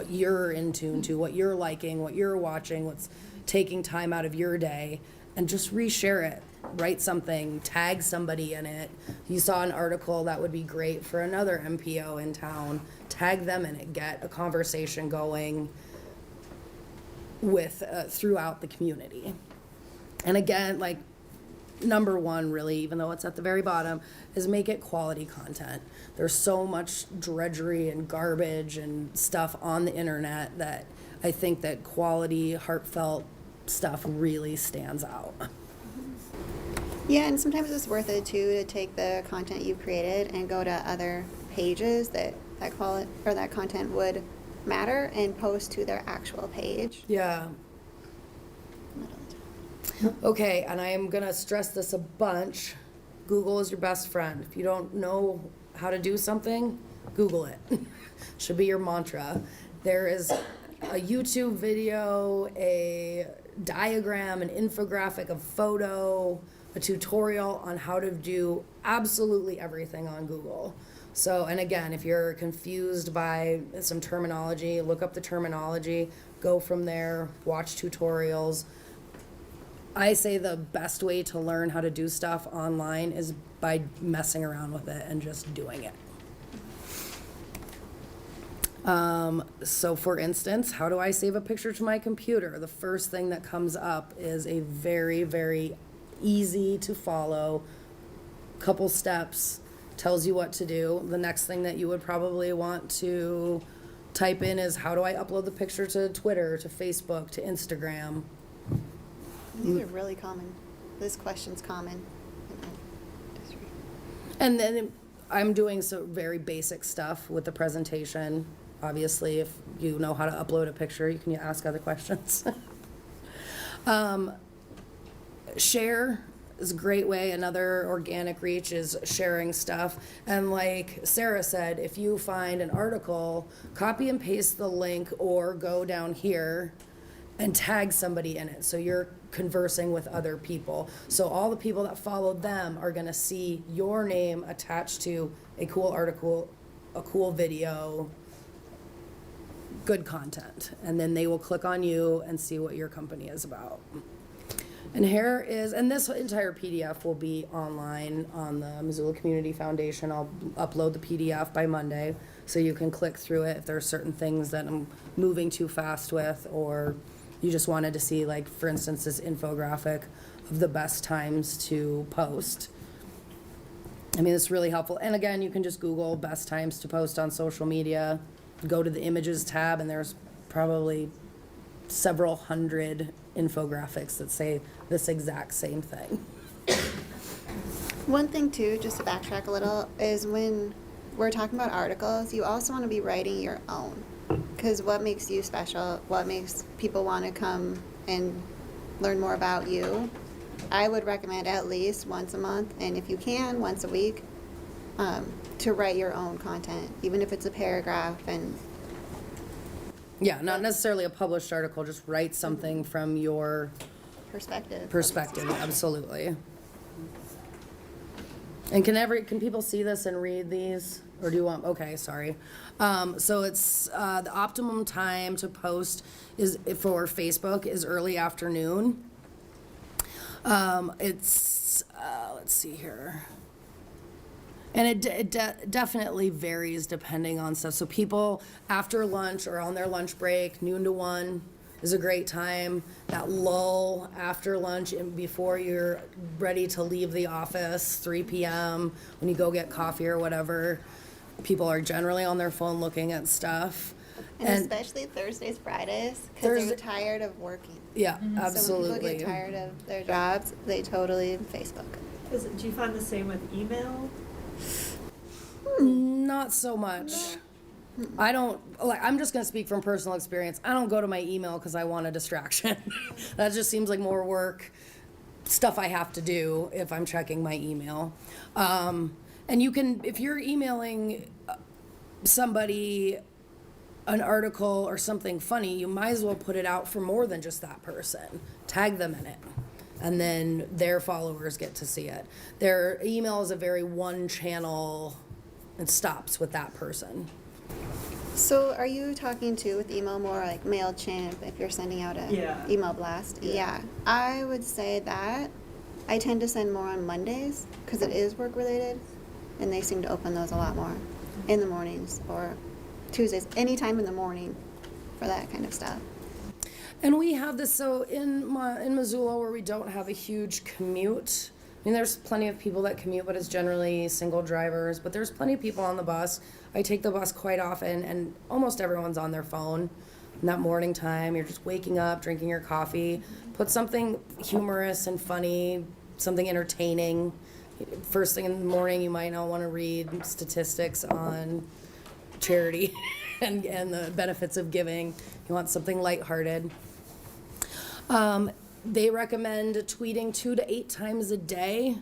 you're in tune to, what you're liking, what you're watching, what's taking time out of your day, and just reshare it. Write something, tag somebody in it. You saw an article that would be great for another MPO in town, tag them in it, get a conversation going with throughout the community. And again, like number one, really, even though it's at the very bottom, is make it quality content. There's so much drudgery and garbage and stuff on the internet that I think that quality, heartfelt stuff really stands out. Yeah, and sometimes it's worth it too to take the content you've created and go to other pages that content would matter and post to their actual page. Yeah. Okay, and I am gonna stress this a bunch. Google is your best friend. If you don't know how to do something, Google it. Should be your mantra. There is a YouTube video, a diagram, an infographic, a photo, a tutorial on how to do absolutely everything on Google. So, and again, if you're confused by some terminology, look up the terminology, go from there, watch tutorials. I say the best way to learn how to do stuff online is by messing around with it and just doing it. So for instance, how do I save a picture to my computer? The first thing that comes up is a very, very easy to follow, couple steps, tells you what to do. The next thing that you would probably want to type in is, how do I upload the picture to Twitter, to Facebook, to Instagram? These are really common. This question's common in our district. And then I'm doing some very basic stuff with the presentation. Obviously, if you know how to upload a picture, you can ask other questions. Share is a great way. Another organic reach is sharing stuff. And like Sarah said, if you find an article, copy and paste the link or go down here and tag somebody in it. So you're conversing with other people. So all the people that followed them are gonna see your name attached to a cool article, a cool video, good content. And then they will click on you and see what your company is about. And here is, and this entire PDF will be online on the Missoula Community Foundation. I'll upload the PDF by Monday, so you can click through it if there are certain things that I'm moving too fast with, or you just wanted to see, like, for instance, this infographic of the best times to post. I mean, it's really helpful. And again, you can just Google best times to post on social media, go to the images tab, and there's probably several hundred infographics that say this exact same thing. One thing too, just to backtrack a little, is when we're talking about articles, you also want to be writing your own. Because what makes you special, what makes people want to come and learn more about you, I would recommend at least once a month, and if you can, once a week, to write your own content, even if it's a paragraph. And Yeah, not necessarily a published article, just write something from your perspective. Absolutely. And can people see this and read these? Or do you want, okay, sorry. So it's, the optimum time to post is, for Facebook, is early afternoon. Let's see here. And it definitely varies depending on stuff. So people after lunch or on their lunch break, noon to 1 is a great time. That lull after lunch and before you're ready to leave the office, 3 p.m., when you go get coffee or whatever, people are generally on their phone looking at stuff. And especially Thursdays, Fridays, because they're tired of working. Yeah, So when absolutely. people get tired of their jobs, they totally Facebook. Do you find the same with email? Not so much. I don't, like, I'm just gonna speak from personal experience. I don't go to my email because I want a distraction. That just seems like more work, stuff I have to do if I'm checking my email. And you can, if you're emailing somebody an article or something funny, you might as well put it out for more than just that person. Tag them in it. And then their followers get to see it. Their email is a very one channel, it stops with that person. So are you talking too with email more like MailChimp if you're sending out a email blast? Yeah. I would say that I tend to send more on Mondays because it is work related and they seem to open those a lot more in the mornings or Tuesdays, anytime in the morning for that kind of stuff. And we have this, so in Missoula where we don't have a huge commute, I mean, there's plenty of people that commute, but it's generally single drivers, but there's plenty of people on the bus. I take the bus quite often, and almost everyone's on their phone. In that morning time, you're just waking up, drinking your coffee. Put something humorous and funny, something entertaining. First thing in the morning, you might not want to read statistics on charity and the benefits of giving. You want something lighthearted. They recommend tweeting 2 to 8 times a day.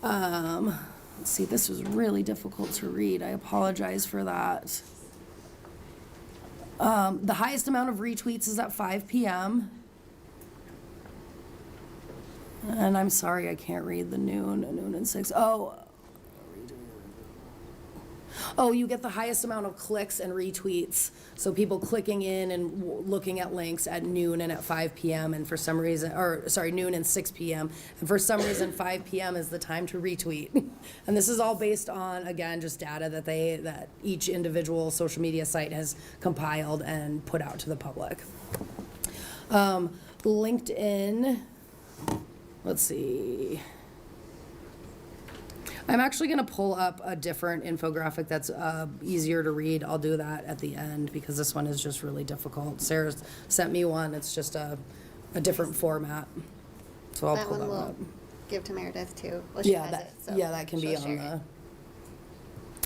Let's see, this was really difficult to read. I apologize for that. The highest amount of retweets is at 5 p.m. And I'm sorry, I can't read the noon and 6. Oh, you get the highest amount of clicks and retweets. So people clicking in and looking at links at noon and at 5 p.m. and for some reason, noon and 6 p.m. And for some reason, 5 p.m. is the time to retweet. And this is all based on, again, just data that each individual social media site has compiled and put out to the public. LinkedIn, let's see. I'm actually going to pull up a different infographic that's easier to read. I'll do that at the end because this one is just really difficult. Sarah sent me one. It's just a different format. So I'll That pull one that we'll up. give to Meredith too. Well, she has it, so that can be she'll on share the. it.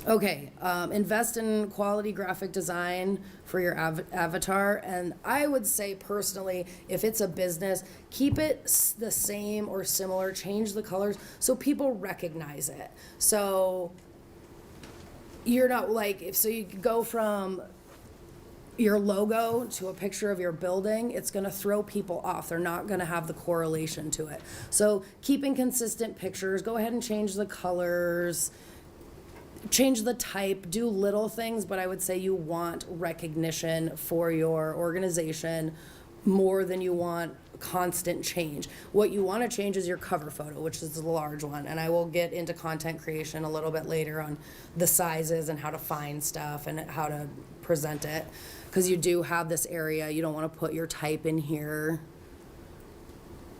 Okay, invest in quality graphic design for your avatar. And I would say personally, if it's a business, keep it the same or similar, change the colors so people recognize it. So you're not so you go from your logo to a picture of your building, it's going to throw people off. They're not going to have the correlation to it. So keeping consistent pictures, go ahead and change the colors, change the type, do little things, but I would say you want recognition for your organization more than you want constant change. What you want to change is your cover photo, which is the large one, and I will get into content creation a little bit later on the sizes and how to find stuff and how to present it, because you do have this area. You don't want to put your type in here.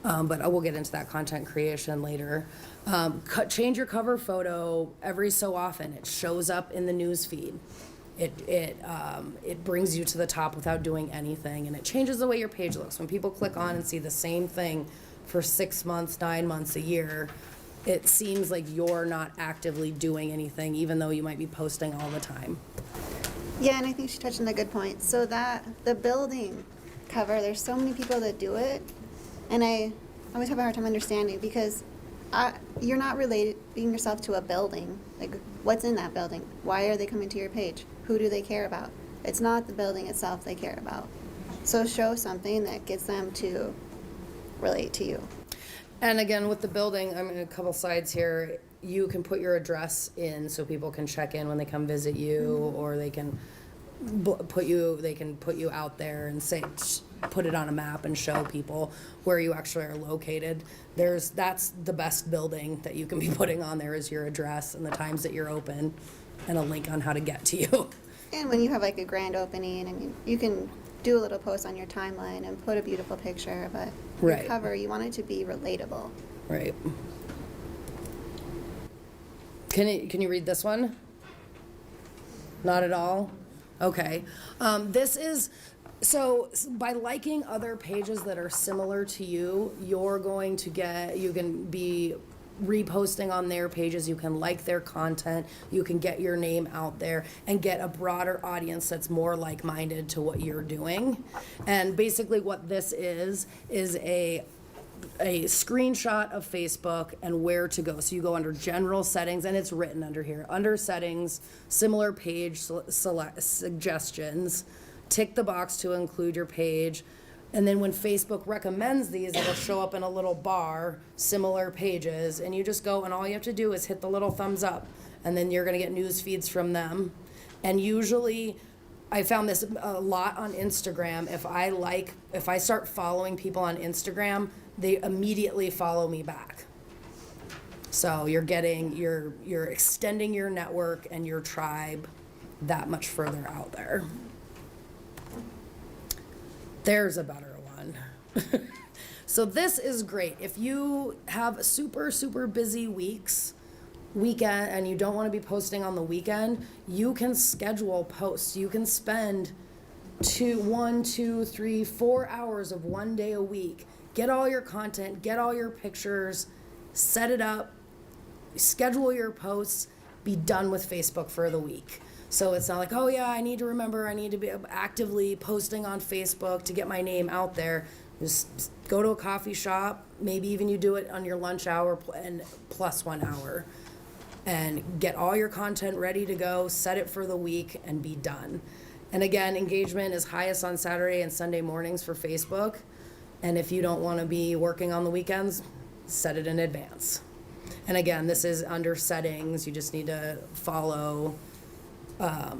But I will get into that content creation later. Change your cover photo every so often. It shows up in the news feed. It brings you to the top without doing anything, and it changes the way your page looks. When people click on and see the same thing for 6 months, 9 months, a year, it seems like you're not actively doing anything, even though you might be posting all the time. Yeah, and I think she touched on a good point. So that the building cover, there's so many people that do it, and I always have a hard time understanding because you're not relating yourself to a building. Like, what's in that building? Why are they coming to your page? Who do they care about? It's not the building itself they care about. So show something that gets them to relate to you. And again, with the building, I'm in a couple slides here. You can put your address in so people can check in when they come visit you, or they can put you out there and put it on a map and show people where you actually are located. That's the best building that you can be putting on there is your address and the times that you're open and a link on how to get to you. And when you have like a grand opening, I mean, you can do a little post on your timeline and put a beautiful picture, but your Right. cover, you want it to be relatable. Right. Can you read this one? Not at all? Okay. This is, so by liking other pages that are similar to you, you can be reposting on their pages, you can like their content, you can get your name out there and get a broader audience that's more like-minded to what you're doing. And basically what this is a screenshot of Facebook and where to go. So you go under general settings, and it's written under here. Under settings, similar page select suggestions, tick the box to include your page. And then when Facebook recommends these, it'll show up in a little bar, similar pages, and you just go, and all you have to do is hit the little thumbs up, and then you're gonna get news feeds from them. And usually, I found this a lot on Instagram. If I start following people on Instagram, they immediately follow me back. So you're extending your network and your tribe that much further out there. There's a better one. So this is great. If you have super, super busy weekend, and you don't want to be posting on the weekend, you can schedule posts. You can spend 1, 2, 3, 4 hours of one day a week. Get all your content, get all your pictures, set it up, schedule your posts, be done with Facebook for the week. So it's not like, oh yeah, I need to be actively posting on Facebook to get my name out there. Just go to a coffee shop, maybe even you do it on your lunch hour and plus 1 hour, and get all your content ready to go, set it for the week, and be done. And again, engagement is highest on Saturday and Sunday mornings for Facebook. And if you don't want to be working on the weekends, set it in advance. And again, this is under settings. You just need to follow. Oh,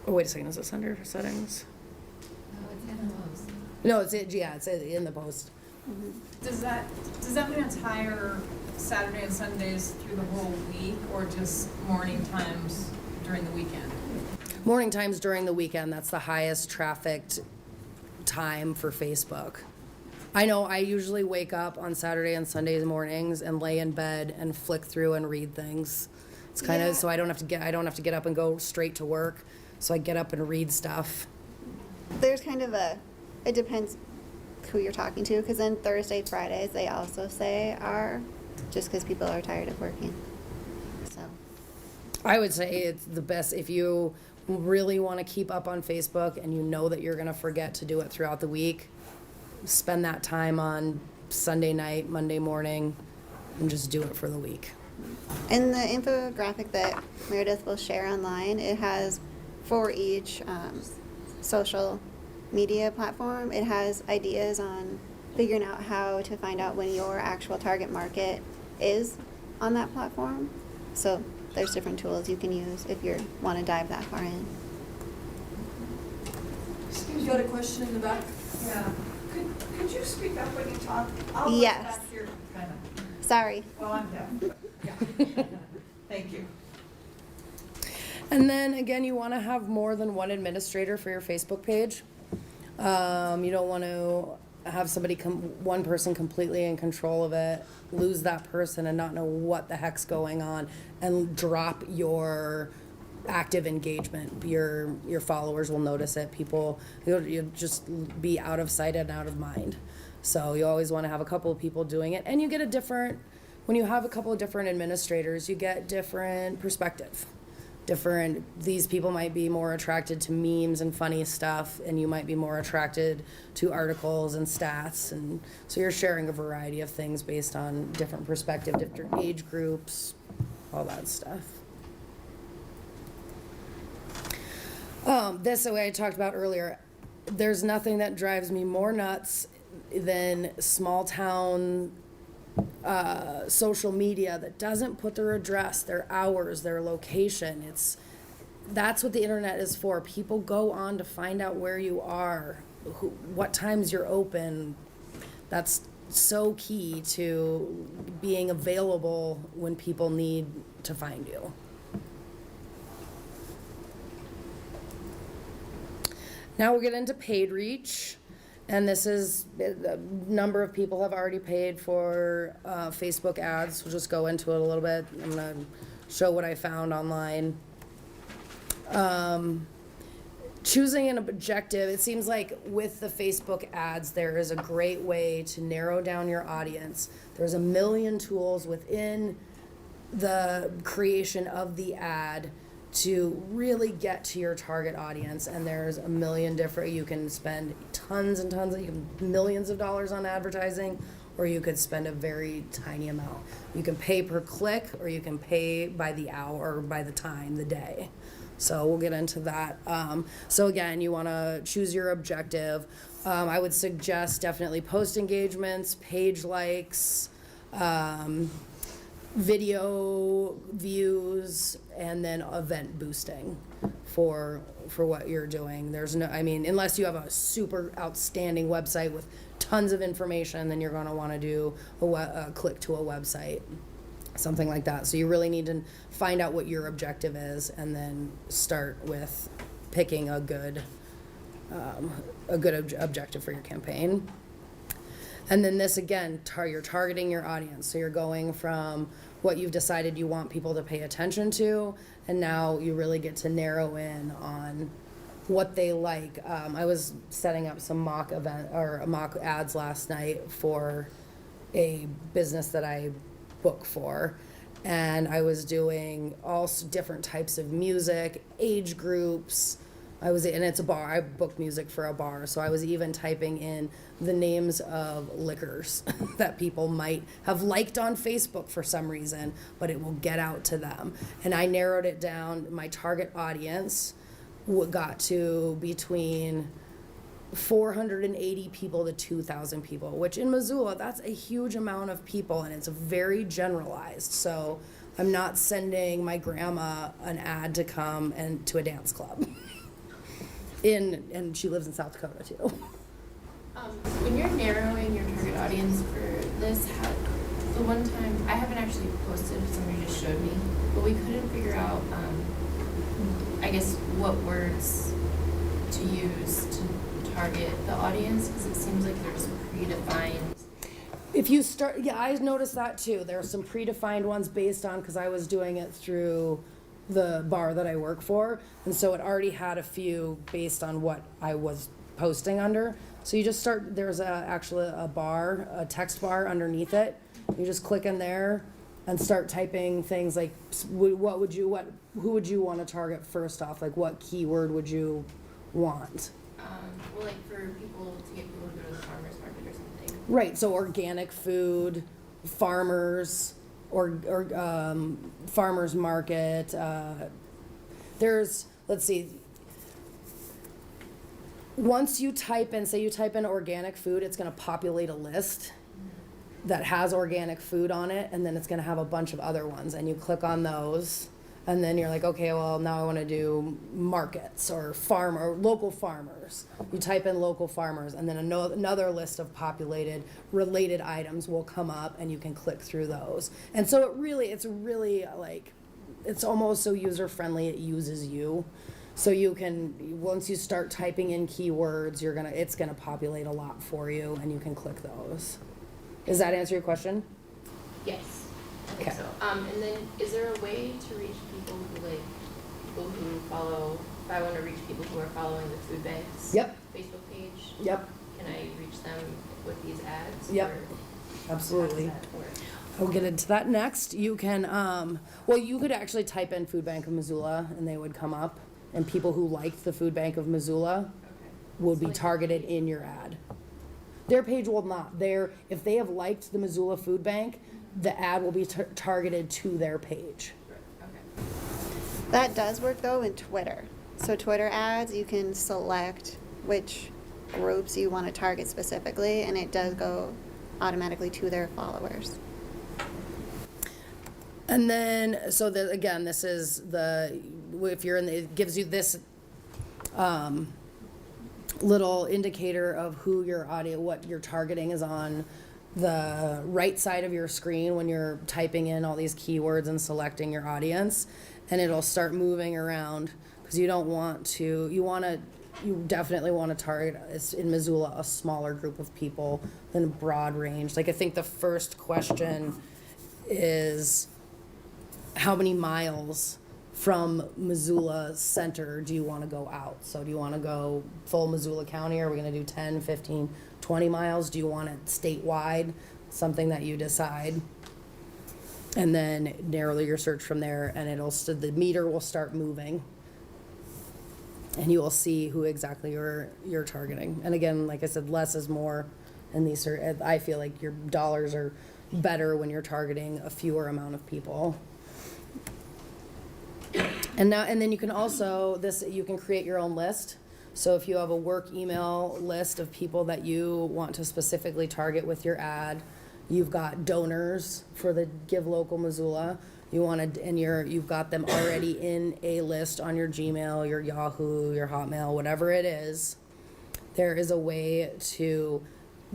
wait a second. Is this under settings? No, it's in the post. Does that mean it's higher Saturday and Sundays through the whole week, or just morning times during the weekend? Morning times during the weekend. That's the highest trafficked time for Facebook. I know I usually wake up on Saturday and Sundays mornings and lay in bed and flick through and read things. It's kind of so I don't have to get up and go straight to work. So I get up and read stuff. There's kind of it depends who you're talking to, because then Thursday, Fridays, they also say are just because people are tired of working. So I would say it's the best if you really want to keep up on Facebook and you know that you're going to forget to do it throughout the week. Spend that time on Sunday night, Monday morning, and just do it for the week. in the infographic that Meredith will share online, it has for each social media platform, it has ideas on figuring out how to find out when your actual target market is on that platform. So there's different tools you can use if you want to dive that far in. You got a question in the back? Yeah. Could you speak up when you talk? I'll Yes. look back here, kind of. Sorry. Well, I'm deaf. Yeah. Thank you. And then again, you want to have more than one administrator for your Facebook page. You don't want to have one person completely in control of it, lose that person and not know what the heck's going on, and drop your active engagement. Your followers will notice it. You'll just be out of sight and out of mind. So you always want to have a couple of people doing it, and you get when you have a couple of different administrators, you get different perspective. These people might be more attracted to memes and funny stuff, and you might be more attracted to articles and stats, and so you're sharing a variety of things based on different perspective, different age groups, all that stuff. This way I talked about earlier, there's nothing that drives me more nuts than small town social media that doesn't put their address, their hours, their location. That's what the internet is for. People go on to find out where you are, what times you're open. That's so key to being available when people need to find you. Now we'll get into paid reach. And this is, a number of people have already paid for Facebook ads. We'll just go into it a little bit. I'm going to show what I found online. Choosing an objective, it seems like with the Facebook ads, there is a great way to narrow down your audience. There's a million tools within the creation of the ad to really get to your target audience, and there's a million different. You can spend tons and tons, millions of dollars on advertising, or you could spend a very tiny amount. You can pay per click, or you can pay by the hour or by the time, the day. So we'll get into that. So again, you want to choose your objective. I would suggest definitely post engagements, page likes, video views, and then event boosting for what you're doing. Unless you have a super outstanding website with tons of information, then you're going to want to do a click to a website, something like that. So you really need to find out what your objective is, and then start with picking a good objective for your campaign. And then this again, you're targeting your audience. So you're going from what you've decided you want people to pay attention to, and now you really get to narrow in on what they like. I was setting up some mock ads last night for a business that I book for, and I was doing all different types of music, age groups. And it's a bar. I book music for a bar, so I was even typing in the names of liquors that people might have liked on Facebook for some reason, but it will get out to them. And I narrowed it down. My target audience got to between 480 people to 2,000 people, which in Missoula, that's a huge amount of people, and it's very generalized. So I'm not sending my grandma an ad to come and to a dance club. And she lives in South Dakota too. When you're narrowing your target audience for this, the one time, I haven't actually posted, somebody just showed me, but we couldn't figure out, I guess, what words to use to target the audience, because it seems like there's predefined. If you start, yeah, I noticed that too. There are some predefined ones based on, because I was doing it through the bar that I work for, and so it already had a few based on what I was posting under. So you just start, there's actually a text bar underneath it. You just click in there and start typing things like, who would you want to target first off? Like, what keyword would you want? Well, like for people, to get people to go to the farmer's market or something. Right, so organic food, farmers, or farmers market. Let's see, once you type in, say you type in organic food, it's gonna populate a list that has organic food on it, and then it's gonna have a bunch of other ones, and you click on those, and then you're like, okay, well, now I wanna do markets or local farmers. You type in local farmers, and then another list of populated related items will come up, and you can click through those. And so it's really like, it's almost so user-friendly, it uses you. So you can, once you start typing in keywords, it's gonna populate a lot for you, and you can click those. Does that answer your question? Yes, I think Okay. so. And then is there a way to reach people who follow, if I want to reach people who are following the food bank's Yep. Facebook page? Yep, Can I reach them with these ads? Yep. Or absolutely. how does that work? We'll get into that next. You can, you could actually type in Food Bank of Missoula, and they would come up, and people who liked the Food Bank of Missoula Okay. would be targeted in your ad. Their page will not. If they have liked the Missoula Food Bank, the ad will be targeted to their page. Okay. That does work though in Twitter. So Twitter ads, you can select which groups you want to target specifically, and it does go automatically to their followers. And then, again, this is it gives you this little indicator of who your audience, what you're targeting is on the right side of your screen when you're typing in all these keywords and selecting your audience, and it'll start moving around because you definitely want to target, in Missoula, a smaller group of people than a broad range. Like, I think the first question is, how many miles from Missoula center do you want to go out? So do you want to go full Missoula County? Are we going to do 10, 15, 20 miles? Do you want it statewide? Something that you decide. And then narrow your search from there, and the meter will start moving. And you will see who exactly you're targeting. And again, like I said, less is more. And I feel like your dollars are better when you're targeting a fewer amount of people. And then you can also, you can create your own list. So if you have a work email list of people that you want to specifically target with your ad, you've got donors for the Give Local Missoula. You've got them already in a list on your Gmail, your Yahoo, your Hotmail, whatever it is. There is a way to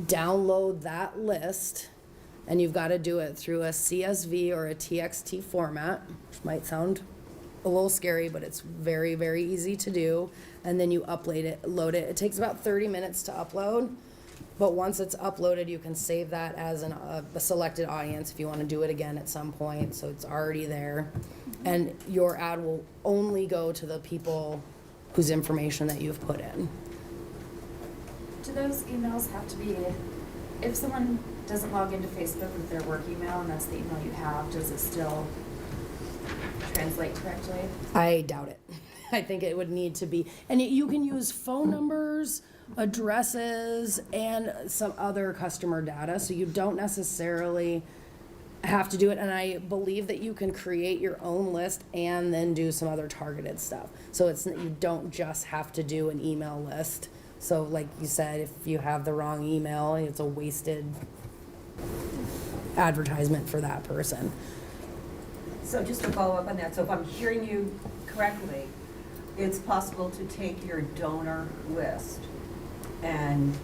download that list, and you've got to do it through a CSV or a TXT format, which might sound a little scary, but it's very, very easy to do. And then you load it. It takes about 30 minutes to upload. But once it's uploaded, you can save that as a selected audience if you want to do it again at some point, so it's already there. And your ad will only go to the people whose information that you've put in. Do those emails have to be, if someone doesn't log into Facebook with their work email and that's the email you have, does it still translate correctly? I doubt it. I think it would need to be, and you can use phone numbers, addresses, and some other customer data, so you don't necessarily have to do it. And I believe that you can create your own list and then do some other targeted stuff. So you don't just have to do an email list. So like you said, if you have the wrong email, it's a wasted advertisement for that person. So just to follow up on that, so if I'm hearing you correctly, it's possible to take your donor list and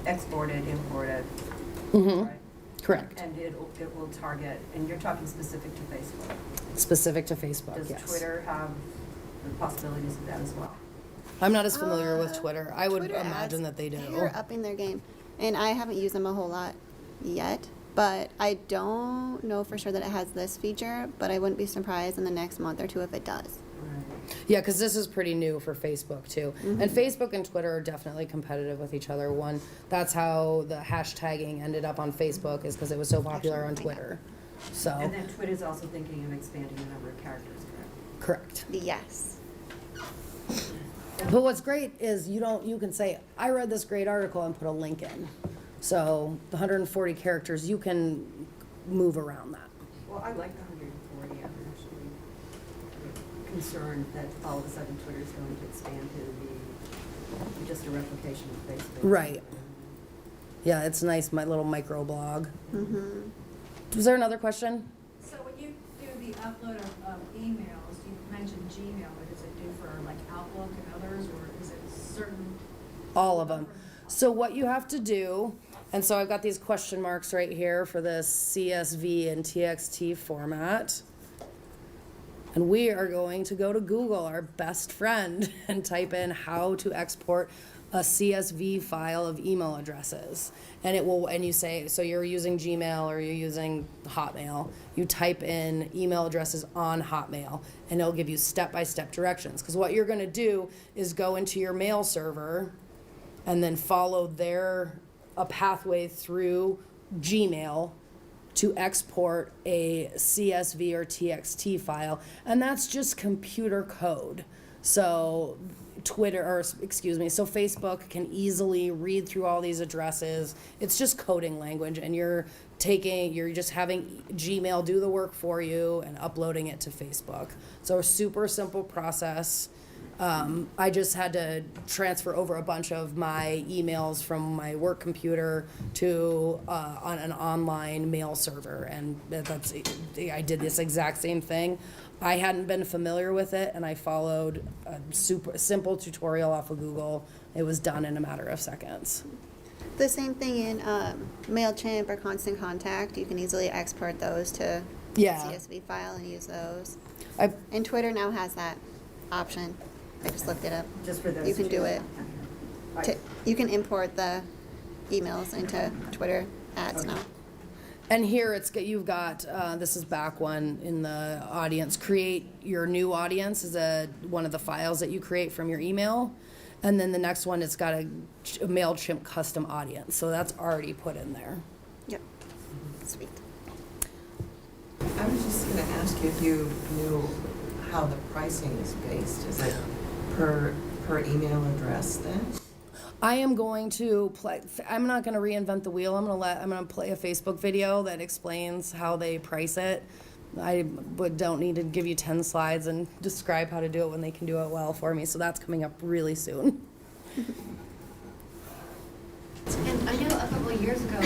export it, import it, right? Correct. And it will target, and you're talking specific to Facebook. Specific to Facebook, Does yes. Twitter have the possibilities of that as well? I'm not as familiar with Twitter. I would Twitter imagine ads, that they do. They're upping their game, and I haven't used them a whole lot yet. But I don't know for sure that it has this feature. But I wouldn't be surprised in the next month or two if it does. Yeah, because this is pretty new for Facebook too. And Facebook and Twitter are definitely competitive with each other. That's how the hashtagging ended up on Facebook, is because it was so popular on Twitter. So, And then Twitter's also thinking of expanding the number of characters, correct? correct. Yes. But what's great is you can say, I read this great article, and put a link in. So the 140 characters, you can move around that. Well, I like the 140. I'm actually concerned that all of a sudden Twitter's going to expand to be just a replication of Facebook. Right. Yeah, it's nice, my little micro blog. Mm-hmm. Was there another question? So when you do the upload of emails, you mentioned Gmail, but does it do for like Outlook and others, or is it certain? All of them. So what you have to do, and so I've got these question marks right here for the CSV and TXT format. And we are going to go to Google, our best friend, and type in how to export a CSV file of email addresses. And it will, and you say, so you're using Gmail or you're using Hotmail, you type in email addresses on Hotmail, and it'll give you step-by-step directions. Because what you're gonna do is go into your mail server and then follow a pathway through Gmail to export a CSV or TXT file, and that's just computer code. So so Facebook can easily read through all these addresses. It's just coding language, and you're just having Gmail do the work for you and uploading it to Facebook. So a super simple process. I just had to transfer over a bunch of my emails from my work computer to on an online mail server, and I did this exact same thing. I hadn't been familiar with it, and I followed a super simple tutorial off of Google. It was done in a matter of seconds. The same thing in MailChimp or Constant Contact. You can easily export those to CSV file and use those. And Twitter now has that option. I just looked it up. Just for those you can two. do it. You can import the emails into Twitter ads now. And here you've got, this is back one in the audience. Create your new audience is one of the files that you create from your email. And then the next one, it's got a MailChimp custom audience. So that's already put in there. Yep. Sweet. I was just going to ask you if you knew how the pricing is based. Is it per email address then? I am going to play, I'm not going to reinvent the wheel. I'm going to play a Facebook video that explains how they price it. I don't need to give you 10 slides and describe how to do it when they can do it well for me. So that's coming up really soon. And I know a couple of years ago,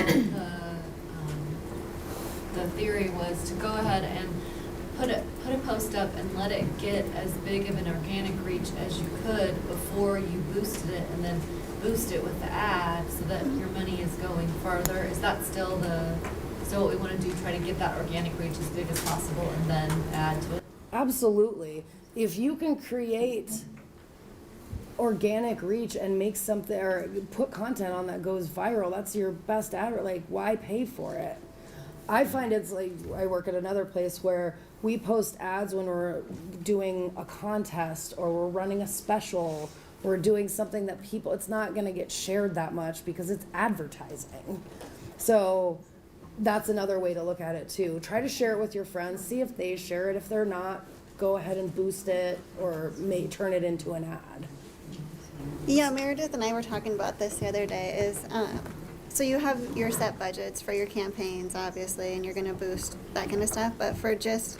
the theory was to go ahead and put a post up and let it get as big of an organic reach as you could before you boosted it, and then boost it with the ad so that your money is going further. Is that still what we want to do? Try to get that organic reach as big as possible and then add to it? Absolutely. If you can create organic reach and make something, or put content on that goes viral. That's your best ad. Like, why pay for it? I find it's like, I work at another place where we post ads when we're doing a contest or we're running a special. We're doing something that people, it's not gonna get shared that much because it's advertising. So that's another way to look at it too. Try to share it with your friends, see if they share it. If they're not, go ahead and boost it or turn it into an ad. Yeah, Meredith and I were talking about this the other day is, so you have your set budgets for your campaigns, obviously, and you're gonna boost that kind of stuff, but for just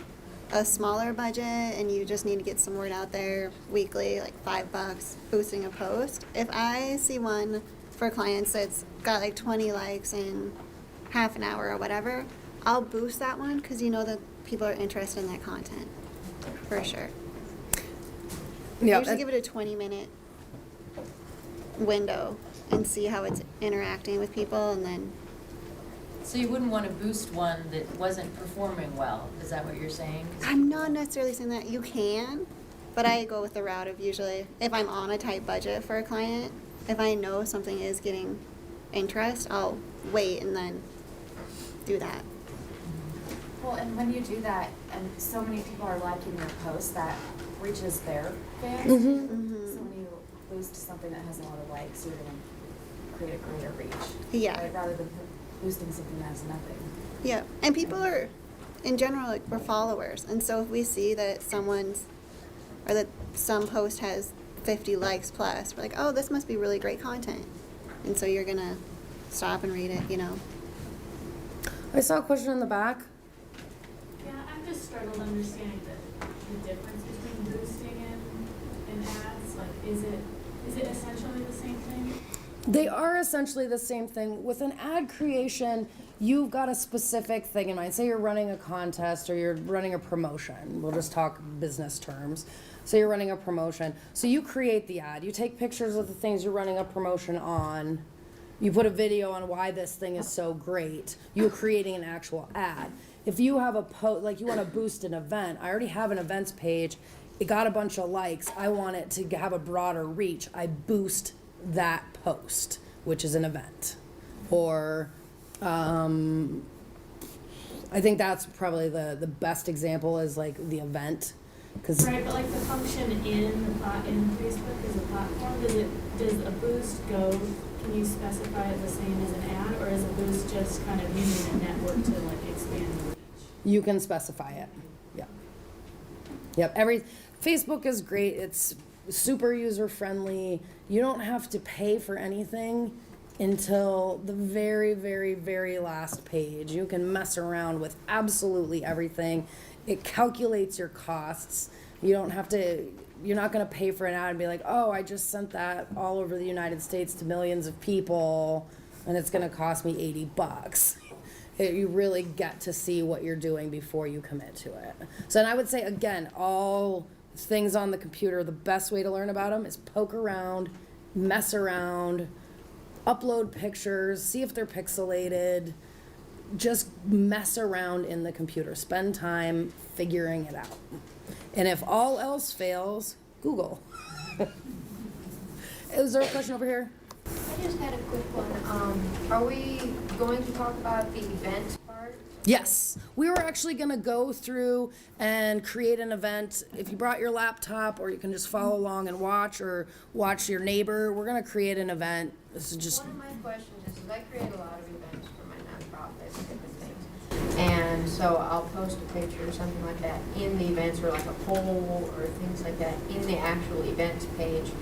a smaller budget and you just need to get some word out there weekly, like $5, boosting a post, if I see one for clients that's got like 20 likes in half an hour or whatever, I'll boost that one because you know that people are interested in that content, for sure. Yeah, I usually give it a 20-minute window and see how it's interacting with people, and then So you wouldn't want to boost one that wasn't performing well, is that what you're saying? I'm not necessarily saying that you can, but I go with the route of usually if I'm on a tight budget for a client, if I know something is getting interest, I'll wait and then do that. Well, and when you do that, and so many people are liking your post, that reaches their fans. So when you boost something that has a lot of likes, you're gonna create a greater reach. Yeah. Right? Rather than boosting something that has nothing. Yeah, and people are, in general, like, we're followers, and so if we see that that some post has 50 likes plus, we're like, oh, this must be really great content, and so you're gonna stop and read it, you know. I saw a question in the back. Yeah, I've just struggled understanding the difference between boosting and ads. Like, is it essentially the same thing? They are essentially the same thing. With an ad creation, you've got a specific thing in mind. Say you're running a contest or you're running a promotion. We'll just talk business terms. So you're running a promotion. So you create the ad. You take pictures of the things you're running a promotion on. You put a video on why this thing is so great. You're creating an actual ad. If you have a post, like you want to boost an event, I already have an events page. It got a bunch of likes. I want it to have a broader reach. I boost that post, which is an event. Or I think that's probably the best example is like the event. Right, but like the function in Facebook as a platform, does a boost go, can you specify it the same as an ad, or is a boost just kind of using a network to like expand the reach? You can specify it. Yep. Facebook is great. It's super user friendly. You don't have to pay for anything until the very, very, very last page. You can mess around with absolutely everything. It calculates your costs. You don't have to, you're not going to pay for an ad and be like, oh, I just sent that all over the United States to millions of people and it's going to cost me $80. You really get to see what you're doing before you commit to it. So, and I would say, again, all things on the computer, the best way to learn about them is poke around, mess around, upload pictures, see if they're pixelated, just mess around in the computer. Spend time figuring it out. And if all else fails, Google. Is there a question over here? I just had a quick one. Are we going to talk about the event part? Yes, we were actually going to go through and create an event. If you brought your laptop, or you can just follow along and watch, or watch your neighbor, we're going to create an event. This is just One of my questions is I create a lot of events for my nonprofit and different things. And so I'll post a picture or something like that in the events, or like a poll or things like that in the actual events page.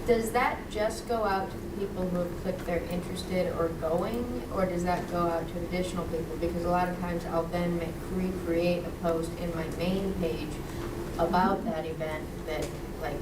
Does that just go out to the people who have clicked they're interested or going, or does that go out to additional people? Because a lot of times I'll then recreate a post in my main page about that event that like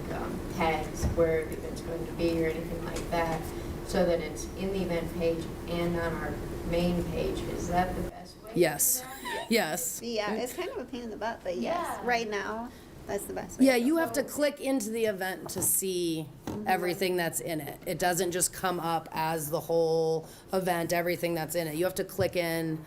tags where the event's going to be or anything like that, so that it's in the event page and on our main page. Is that the best way? yes. To do that? Yes. Yeah, it's kind of a pain in the butt, but yes, Yeah. right now, that's the best way. Yeah, to go. you have to click into the event to see everything that's in it. It doesn't just come up as the whole event, everything that's in it. You have to click in,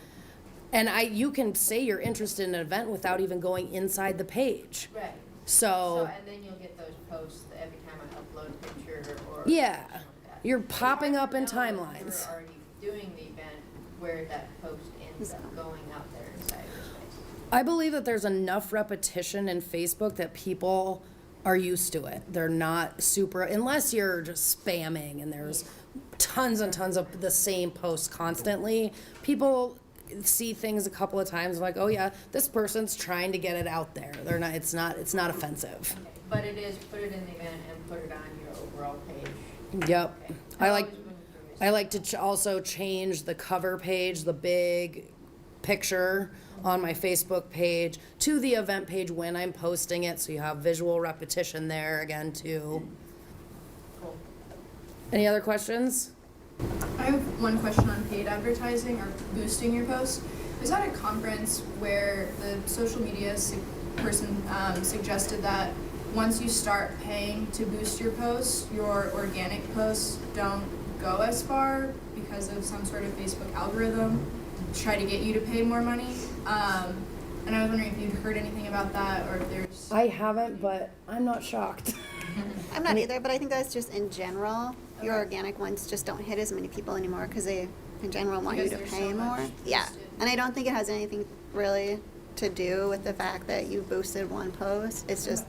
and you can say you're interested in an event without even going inside the page. Right. So And then you'll get those posts every time I upload upload a picture or. Yeah. something like that. You're popping up in If you know timelines. You're already doing the event where that post ends up going out there in cyberspace. I believe that there's enough repetition in Facebook that people are used to it. They're not super, unless you're just spamming and there's tons and tons of the same posts constantly. People see things a couple of times like, oh yeah, this person's trying to get it out there. They're not, it's not offensive. Okay, but it is, put it in the event and put it on your overall page. Yep. Okay. I like, Always when you're I like to also change the cover page, the big picture on my Facebook page to the event page when I'm posting it, so you have visual repetition there again too. Cool. Any other questions? I have one question on paid advertising or boosting your posts. I was at a conference where the social media person suggested that once you start paying to boost your posts, your organic posts don't go as far because of some sort of Facebook algorithm to try to get you to pay more money. And I was wondering if you'd heard anything about that or if there's... I haven't, but I'm not shocked. I'm not either, but I think that's just in general. Your organic ones just don't hit as many people anymore because they, in general, want you Because to there's pay so more. much Yeah, boosted. and I don't think it has anything really to do with the fact that you boosted one post. It's just,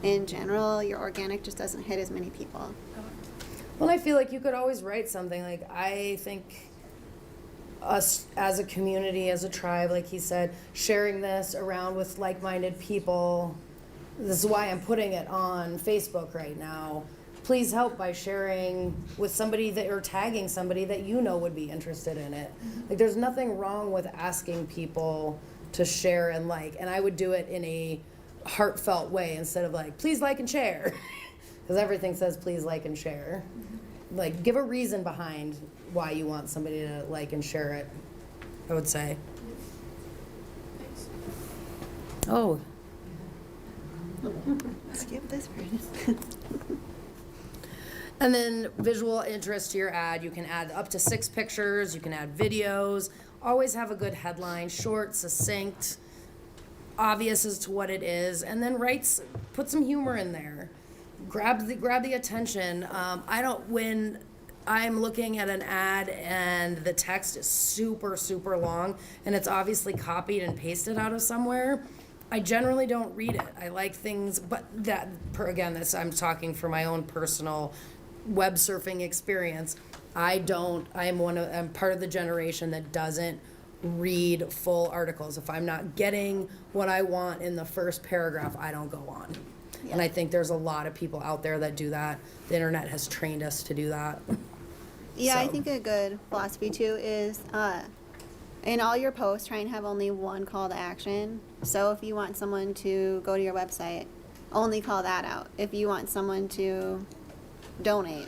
in general, your organic just doesn't hit as many people. Well, I feel like you could always write something like, I think us as a community, as a tribe, like he said, sharing this around with like-minded people. This is why I'm putting it on Facebook right now. Please help by sharing with somebody that, or tagging somebody that you know would be interested in it. Like, there's nothing wrong with asking people to share and like, and I would do it in a heartfelt way instead of like, please like and share. Because everything says please like and share. Like, give a reason behind why you want somebody to like and share it, I would say. Thanks. Oh, Skip this part. and then visual interest to your ad. You can add up to 6 pictures. You can add videos. Always have a good headline, short, succinct, obvious as to what it is, and then put some humor in there. Grab the attention. When I'm looking at an ad and the text is super, super long and it's obviously copied and pasted out of somewhere, I generally don't read it. I like things, but I'm talking for my own personal web surfing experience. I'm part of the generation that doesn't read full articles. If I'm not getting what I want in the first paragraph, I don't go on. Yeah. And I think there's a lot of people out there that do that. The internet has trained us to do that. Yeah, I So. think a good philosophy too is in all your posts, try and have only one call to action. So if you want someone to go to your website, only call that out. If you want someone to donate,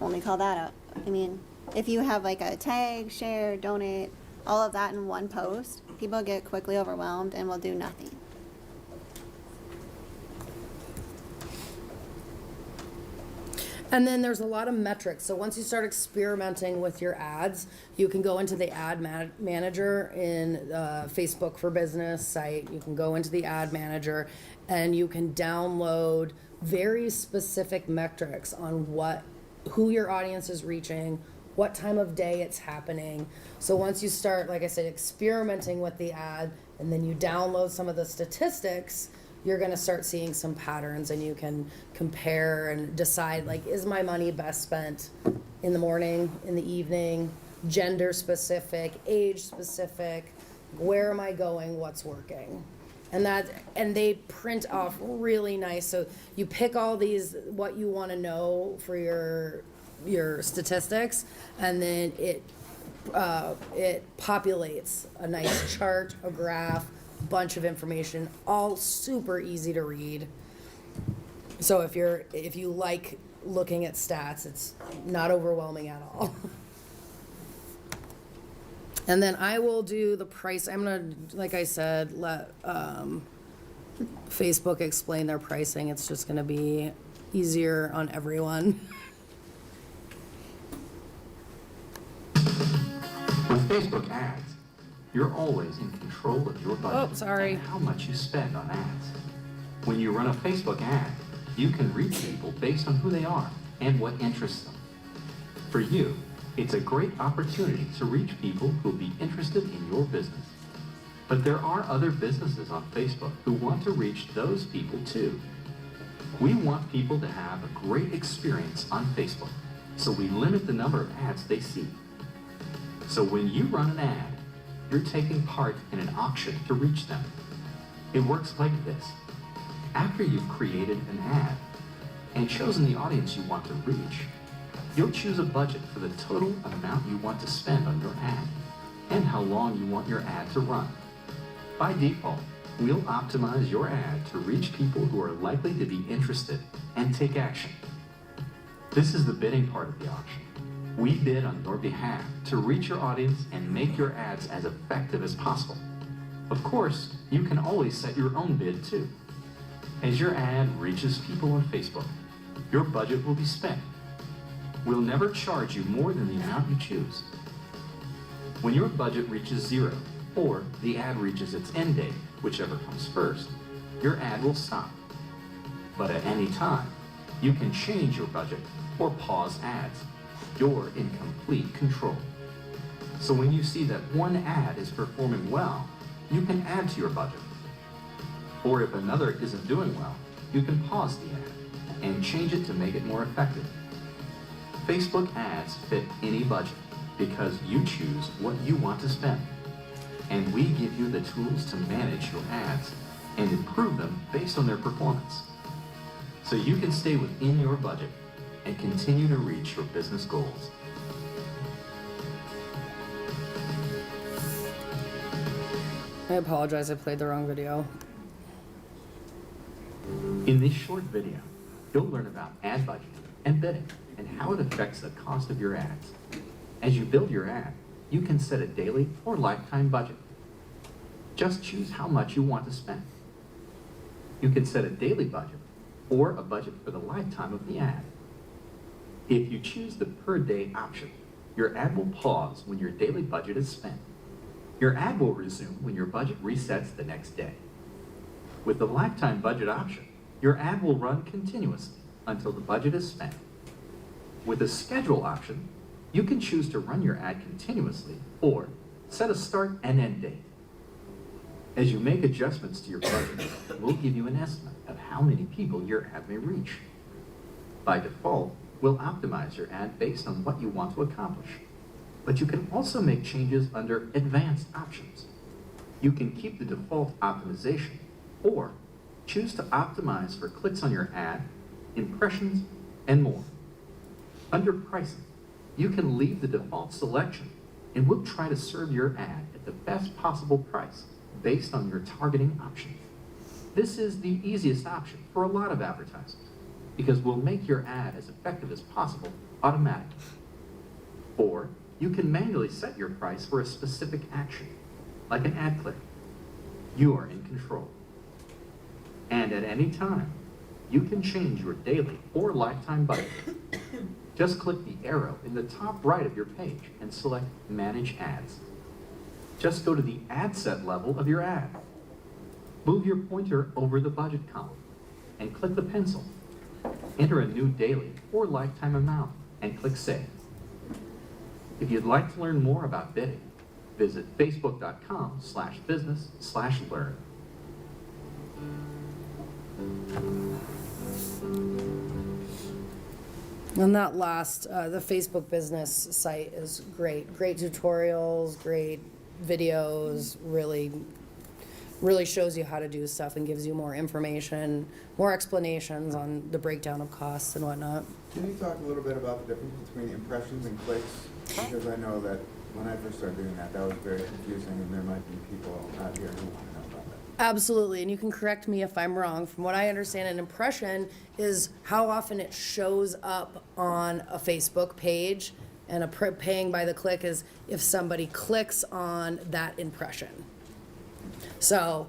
only call that out. I mean, if you have like a tag, share, donate, all of that in one post, people get quickly overwhelmed and will do nothing. And then there's a lot of metrics. So once you start experimenting with your ads, you can go into the ad manager in Facebook for Business site. You can go into the ad manager and you can download very specific metrics on who your audience is reaching, what time of day it's happening. So once you start, like I said, experimenting with the ad and then you download some of the statistics, you're going to start seeing some patterns and you can compare and decide, like, is my money best spent in the morning, in the evening, gender specific, age specific, where am I going, what's working? And they print off really nice. So you pick all these, what you want to know for your statistics, and then it populates a nice chart, a graph, bunch of information, all super easy to read. So if you like looking at stats, it's not overwhelming at all. And then I will do the price. I'm gonna, like I said, let Facebook explain their pricing. It's just gonna be easier on everyone. With Facebook ads, you're always in control of your budget Oh, sorry. and how much you spend on ads. When you run a Facebook ad, you can reach people based on who they are and what interests them. For you, it's a great opportunity to reach people who will be interested in your business. But there are other businesses on Facebook who want to reach those people too. We want people to have a great experience on Facebook, so we limit the number of ads they see. So when you run an ad, you're taking part in an auction to reach them. It works like this. After you've created an ad and chosen the audience you want to reach, you'll choose a budget for the total amount you want to spend on your ad and how long you want your ad to run. By default, we'll optimize your ad to reach people who are likely to be interested and take action. This is the bidding part of the auction. We bid on your behalf to reach your audience and make your ads as effective as possible. Of course, you can always set your own bid too. As your ad reaches people on Facebook, your budget will be spent. We'll never charge you more than the amount you choose. When your budget reaches zero, or the ad reaches its end date, whichever comes first, your ad will stop. But at any time, you can change your budget or pause ads. You're in complete control. So when you see that one ad is performing well, you can add to your budget. Or if another isn't doing well, you can pause the ad and change it to make it more effective. Facebook ads fit any budget because you choose what you want to spend. And we give you the tools to manage your ads and improve them based on their performance. So you can stay within your budget and continue to reach your business goals. I apologize, I played the wrong video. In this short video, you'll learn about ad budgeting and bidding and how it affects the cost of your ads. As you build your ad, you can set a daily or lifetime budget. Just choose how much you want to spend. You can set a daily budget or a budget for the lifetime of the ad. If you choose the per day option, your ad will pause when your daily budget is spent. Your ad will resume when your budget resets the next day. With the lifetime budget option, your ad will run continuously until the budget is spent. With the schedule option, you can choose to run your ad continuously or set a start and end date. As you make adjustments to your budget, we'll give you an estimate of how many people your ad may reach. By default, we'll optimize your ad based on what you want to accomplish. But you can also make changes under advanced options. You can keep the default optimization or choose to optimize for clicks on your ad, impressions, and more. Under pricing, you can leave the default selection and we'll try to serve your ad at the best possible price based on your targeting option. This is the easiest option for a lot of advertisers because we'll make your ad as effective as possible automatically. Or you can manually set your price for a specific action, like an ad click. You are in control. And at any time, you can change your daily or lifetime budget. Just click the arrow in the top right of your page and select Manage Ads. Just go to the ad set level of your ad. Move your pointer over the budget column and click the pencil. Enter a new daily or lifetime amount and click Save. If you'd like to learn more about bidding, visit facebook.com/business/learn. And that last, the Facebook business site is great. Great tutorials, great videos, really shows you how to do stuff and gives you more information, more explanations on the breakdown of costs and whatnot. Can you talk a little bit about the difference between impressions and clicks? Because I know that when I first started doing that, that was very confusing, and there might be people out here who want to know about that. Absolutely, and you can correct me if I'm wrong. From what I understand, an impression is how often it shows up on a Facebook page, and paying by the click is if somebody clicks on that impression. So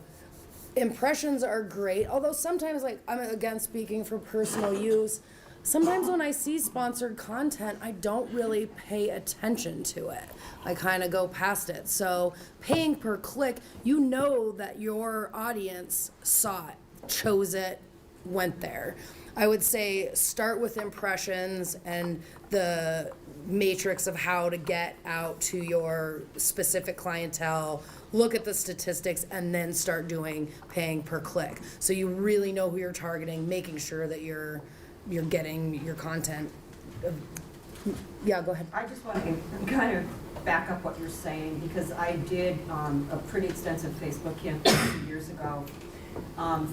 impressions are great, although sometimes, like, I'm again speaking for personal use, sometimes when I see sponsored content, I don't really pay attention to it. I kind of go past it. So paying per click, you know that your audience saw it, chose it, went there. I would say start with impressions and the matrix of how to get out to your specific clientele, look at the statistics, and then start doing paying per click. So you really know who you're targeting, making sure that you're getting your content. Yeah, go ahead. I just want to kind of back up what you're saying, because I did a pretty extensive Facebook campaign 2 years ago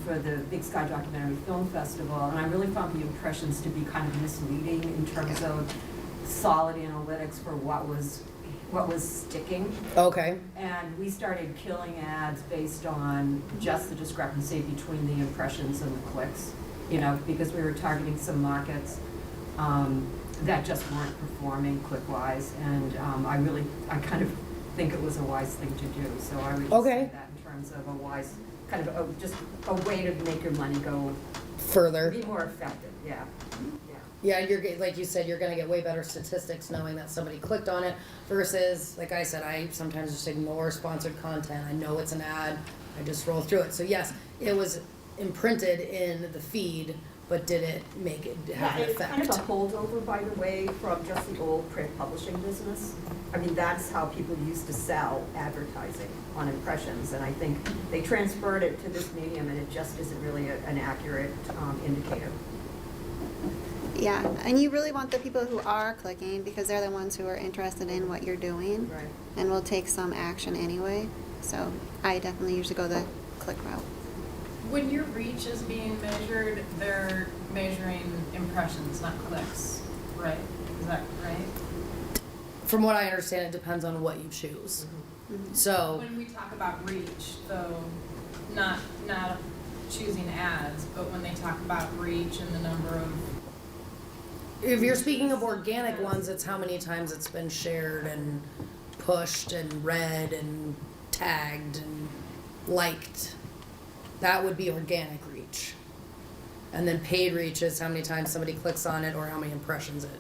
for the Big Sky Documentary Film Festival, and I really found the impressions to be kind of misleading in terms of solid analytics for what was sticking. Okay. And we started killing ads based on just the discrepancy between the impressions and the clicks, you know, because we were targeting some markets that just weren't performing click-wise, and I kind of think it was a wise thing to do. So I would just say that in terms of a wise, kind of just a way to make your money go further, be more effective. Yeah. Yeah, like you said, you're gonna get way better statistics knowing that somebody clicked on it versus, like I said, I sometimes just ignore sponsored content. I know it's an ad, I just roll through it. So yes, it was imprinted in the feed, but did it make it have an effect? It's kind of a holdover, by the way, from just the old print publishing business. I mean, that's how people used to sell advertising, on impressions, and I think they transferred it to this medium, and it just isn't really an accurate indicator. Yeah, and you really want the people who are clicking, because they're the ones who are interested in what you're doing, Right. and will take some action anyway. So I definitely usually go the click route. When your reach is being measured, they're measuring impressions, not clicks, right? Is that right? From what I understand, it depends on what you choose. So When we talk about reach, though, not choosing ads, but when they talk about reach and the number of, if you're speaking of organic ones, it's how many times it's been shared and pushed and read and tagged and liked. That would be organic reach. And then paid reach is how many times somebody clicks on it or how many impressions it.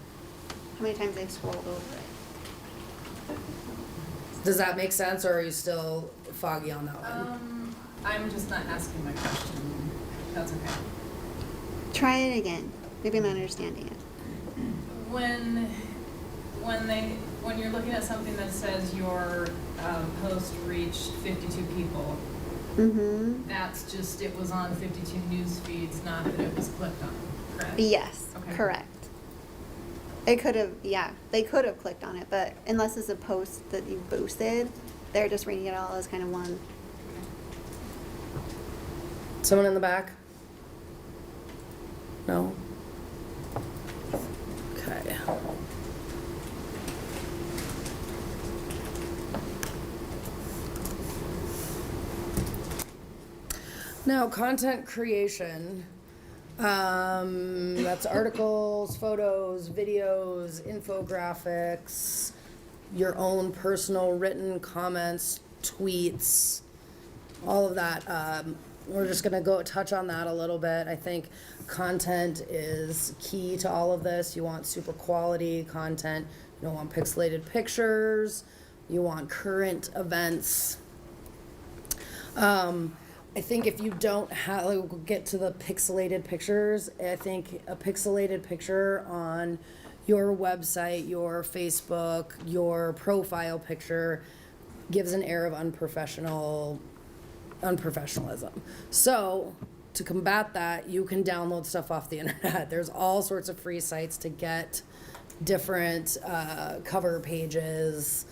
How many times they've scrolled over it. Does that make sense, or are you still foggy on that one? I'm just not asking my question. That's okay. Try it again. Maybe I'm not understanding it. When you're looking at something that says your post reached 52 people, that's just, it was on 52 news feeds, not that it was clicked on, correct? Yes, Okay. correct. It could have, yeah, they could have clicked on it, but unless it's a post that you boosted, they're just reading it all as kind of one. Someone in the back? No? Okay. Now, content creation. That's articles, photos, videos, infographics, your own personal written comments, tweets, all of that. We're just gonna touch on that a little bit. I think content is key to all of this. You want super quality content. You don't want pixelated pictures. You want current events. I think if you don't have, we'll get to the pixelated pictures. I think a pixelated picture on your website, your Facebook, your profile picture gives an air of unprofessionalism. So to combat that, you can download stuff off the internet. There's all sorts of free sites to get different cover pages.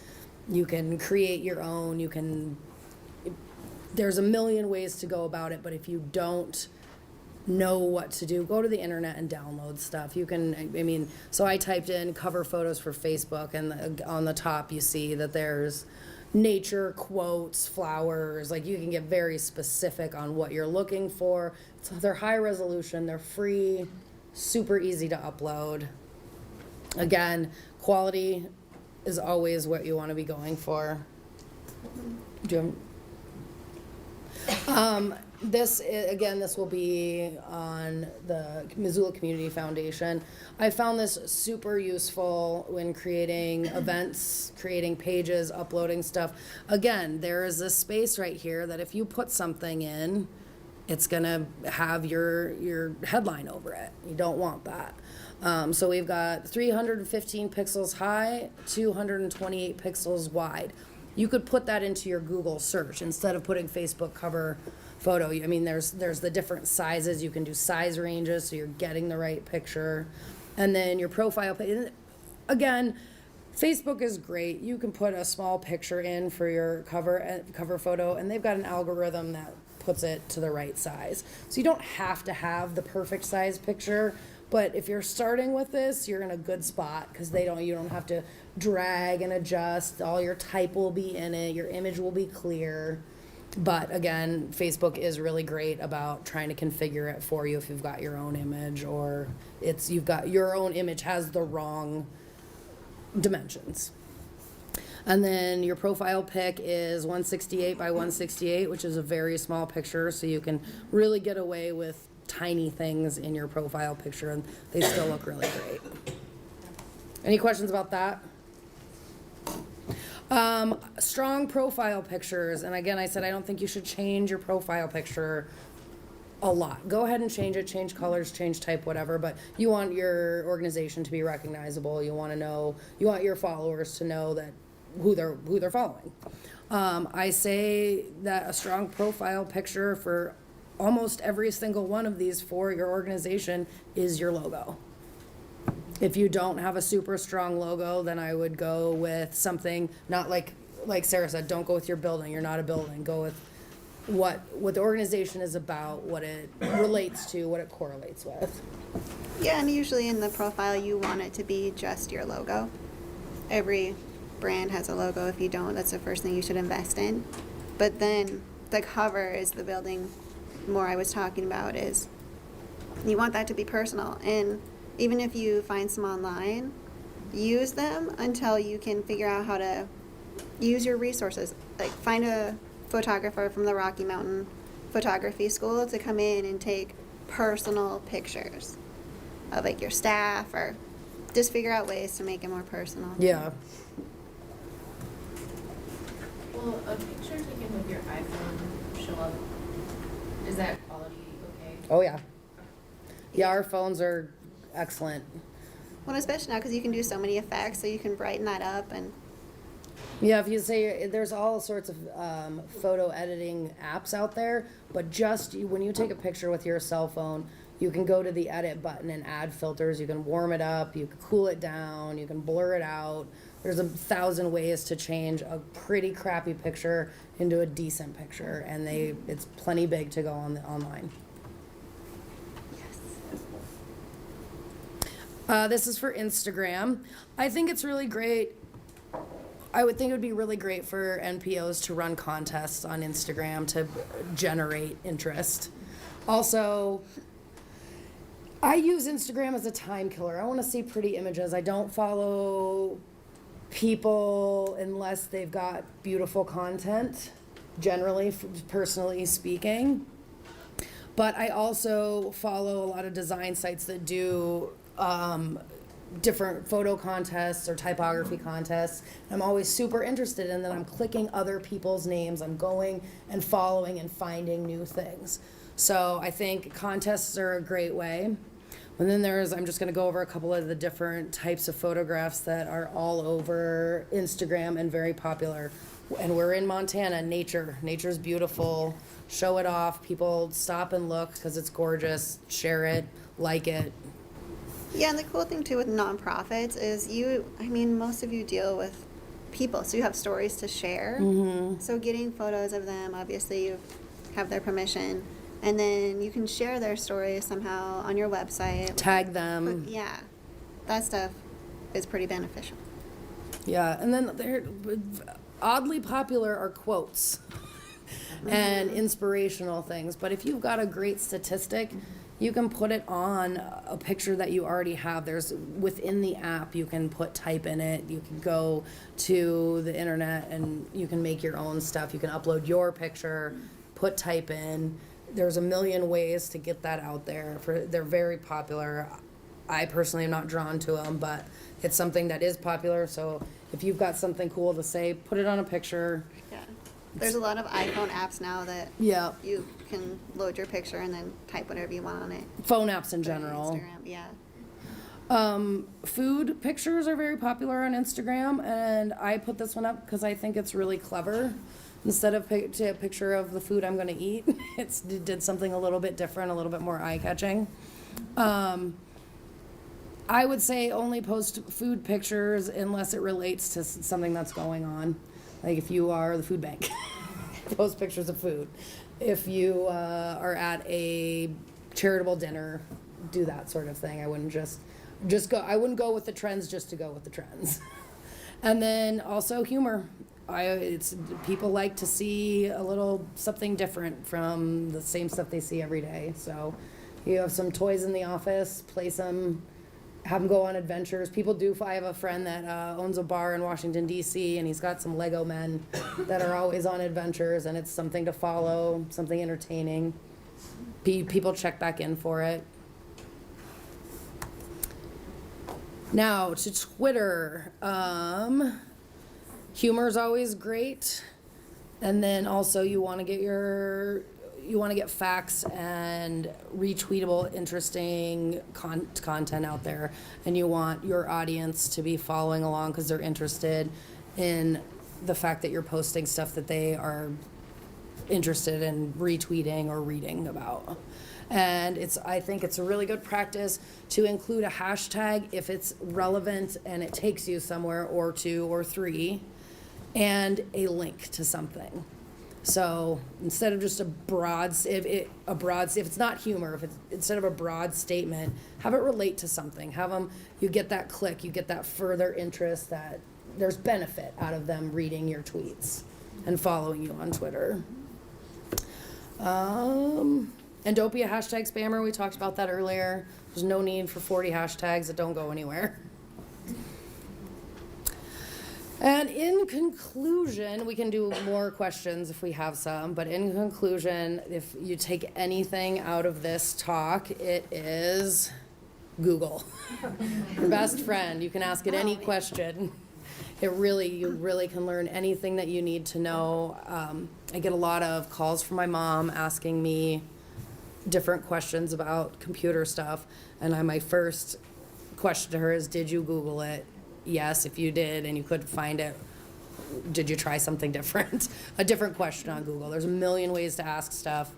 You can create your own. There's a million ways to go about it, but if you don't know what to do, go to the internet and download stuff. You can, so I typed in cover photos for Facebook, and on the top you see that there's nature, quotes, flowers. Like, you can get very specific on what you're looking for. So they're high resolution, they're free, super easy to upload. Again, quality is always what you want to be going for. Do you this will be on the Missoula Community Foundation. I found this super useful when creating events, creating pages, uploading stuff. Again, there is a space right here that if you put something in, it's gonna have your headline over it. You don't want that. So we've got 315 pixels high, 228 pixels wide. You could put that into your Google search instead of putting Facebook cover photo. I mean, there's the different sizes. You can do size ranges so you're getting the right picture. And then your profile page. Again, Facebook is great. You can put a small picture in for your cover photo, and they've got an algorithm that puts it to the right size. So you don't have to have the perfect size picture, but if you're starting with this, you're in a good spot because you don't have to drag and adjust. All your type will be in it. Your image will be clear. But again, Facebook is really great about trying to configure it for you if you've got your own image or you've got your own image has the wrong dimensions. And then your profile pic is 168 by 168, which is a very small picture, so you can really get away with tiny things in your profile picture and they still look really great. Any questions about that? Strong profile pictures, and again, I said I don't think you should change your profile picture a lot. Go ahead and change it, change colors, change type, whatever, but you want your organization to be recognizable. You want your followers to know that who they're following. I say that a strong profile picture for almost every single one of these for your organization is your logo. If you don't have a super strong logo, then I would go with something not like Sarah said, don't go with your building. You're not a building. Go with what the organization is about, what it relates to, what it correlates with. Yeah, and usually in the profile you want it to be just your logo. Every brand has a logo. If you don't, that's the first thing you should invest in. But then the cover is the building more I was talking about is you want that to be personal. And even if you find some online, use them until you can figure out how to use your resources. Like find a photographer from the Rocky Mountain Photography School to come in and take personal pictures of like your staff, or just figure out ways to make it more personal. Yeah. Will a picture taken with your iPhone show up? Is that quality okay? Oh yeah. Yeah, our phones are excellent. Well, especially now because you can do so many effects, so you can brighten that up. And Yeah, if you say there's all sorts of photo editing apps out there, but just when you take a picture with your cell phone, you can go to the edit button and add filters. You can warm it up, you can cool it down, you can blur it out. There's 1,000 ways to change a pretty crappy picture into a decent picture, and it's plenty big to go online. This is for Instagram. I think it's really great. I would think it would be really great for NPOs to run contests on Instagram to generate interest. Also, I use Instagram as a time killer. I want to see pretty images. I don't follow people unless they've got beautiful content, generally, personally speaking. But I also follow a lot of design sites that do different photo contests or typography contests. I'm always super interested in that. I'm clicking other people's names. I'm going and following and finding new things. So I think contests are a great way. And then I'm just going to go over a couple of the different types of photographs that are all over Instagram and very popular. And we're in Montana, nature. Nature's beautiful. Show it off. People stop and look because it's gorgeous. Share it, like it. yeah, and the cool thing too with nonprofits is most of you deal with people, so you have stories to share. Mm-hmm. So getting photos of them, obviously you have their permission, and then you can share their stories somehow on your website. Tag them. Yeah, that stuff is pretty beneficial. Yeah, and then they're oddly popular are quotes and inspirational things. But if you've got a great statistic, you can put it on a picture that you already have. Within the app, you can type in it. You can go to the internet and you can make your own stuff. You can upload your picture, put type in. There's a million ways to get that out there. They're very popular. I personally am not drawn to them, but it's something that is popular. So if you've got something cool to say, put it on a picture. Yeah. There's a lot of iPhone apps now that Yeah, you can load your picture and then type whatever you want on it. phone apps in Put it on general. Instagram, yeah. Food pictures are very popular on Instagram, and I put this one up because I think it's really clever. Instead of a picture of the food I'm going to eat, it did something a little bit different, a little bit more eye-catching. I would say only post food pictures unless it relates to something that's going on. Like if you are the food bank, post pictures of food. If you are at a charitable dinner, do that sort of thing. I wouldn't just go, I wouldn't go with the trends just to go with the trends. And then also humor. People like to see a little something different from the same stuff they see every day. So you have some toys in the office, play some, have them go on adventures. People do. I have a friend that owns a bar in Washington, D.C., and he's got some Lego men that are always on adventures, and it's something to follow, something entertaining. People check back in for it. Now to Twitter. Humor is always great, and then also you want to get facts and retweetable, interesting content out there, and you want your audience to be following along because they're interested in the fact that you're posting stuff that they are interested in retweeting or reading about. And I think it's a really good practice to include a hashtag if it's relevant and it takes you somewhere, or 2 or 3, and a link to something. So instead of just if it's not humor, instead of a broad statement, have it relate to something. You get that click, you get that further interest, that there's benefit out of them reading your tweets and following you on Twitter. And don't be a hashtag spammer. We talked about that earlier. There's no need for 40 hashtags that don't go anywhere. And in conclusion, we can do more questions if we have some, but in conclusion, if you take anything out of this talk, it is Google. Your best friend. You can ask it any question. You really can learn anything that you need to know. I get a lot of calls from my mom asking me different questions about computer stuff, and my first question to her is, did you Google it? Yes. If you did and you couldn't find it, did you try something different? A different question on Google. There's a million ways to ask stuff.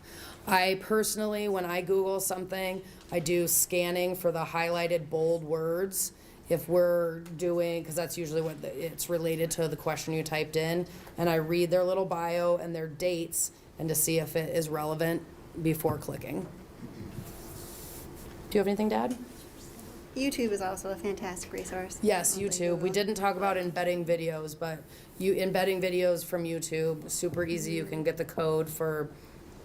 I personally, when I Google something, I do scanning for the highlighted bold words. If we're doing, because that's usually what it's related to the question you typed in, and I read their little bio and their dates, and to see if it is relevant before clicking. Do you have anything to add? YouTube is also a fantastic resource. Yes, YouTube. We didn't talk about embedding videos, but embedding videos from YouTube, super easy. You can get the code for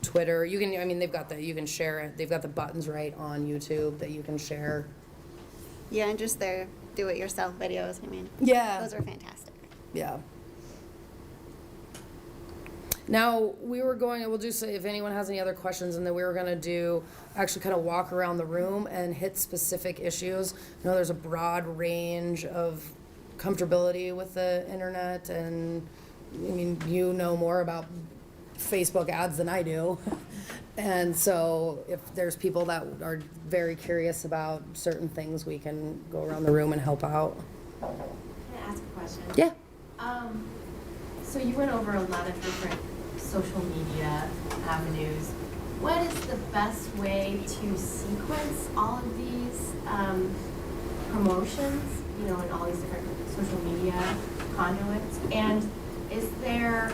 Twitter. You can share it. They've got the buttons right on YouTube that you can share. Yeah, and just their do-it-yourself videos. Yeah. Those are fantastic. Yeah. Now, we'll do say if anyone has any other questions, and then we were going to actually kind of walk around the room and hit specific issues. I know there's a broad range of comfortability with the internet, and you know more about Facebook ads than I do. And so if there's people that are very curious about certain things, we can go around the room and help out. Can I ask a question? Yeah. So you went over a lot of different social media avenues. What is the best way to sequence all of these promotions, in all these different social media conduits? And is there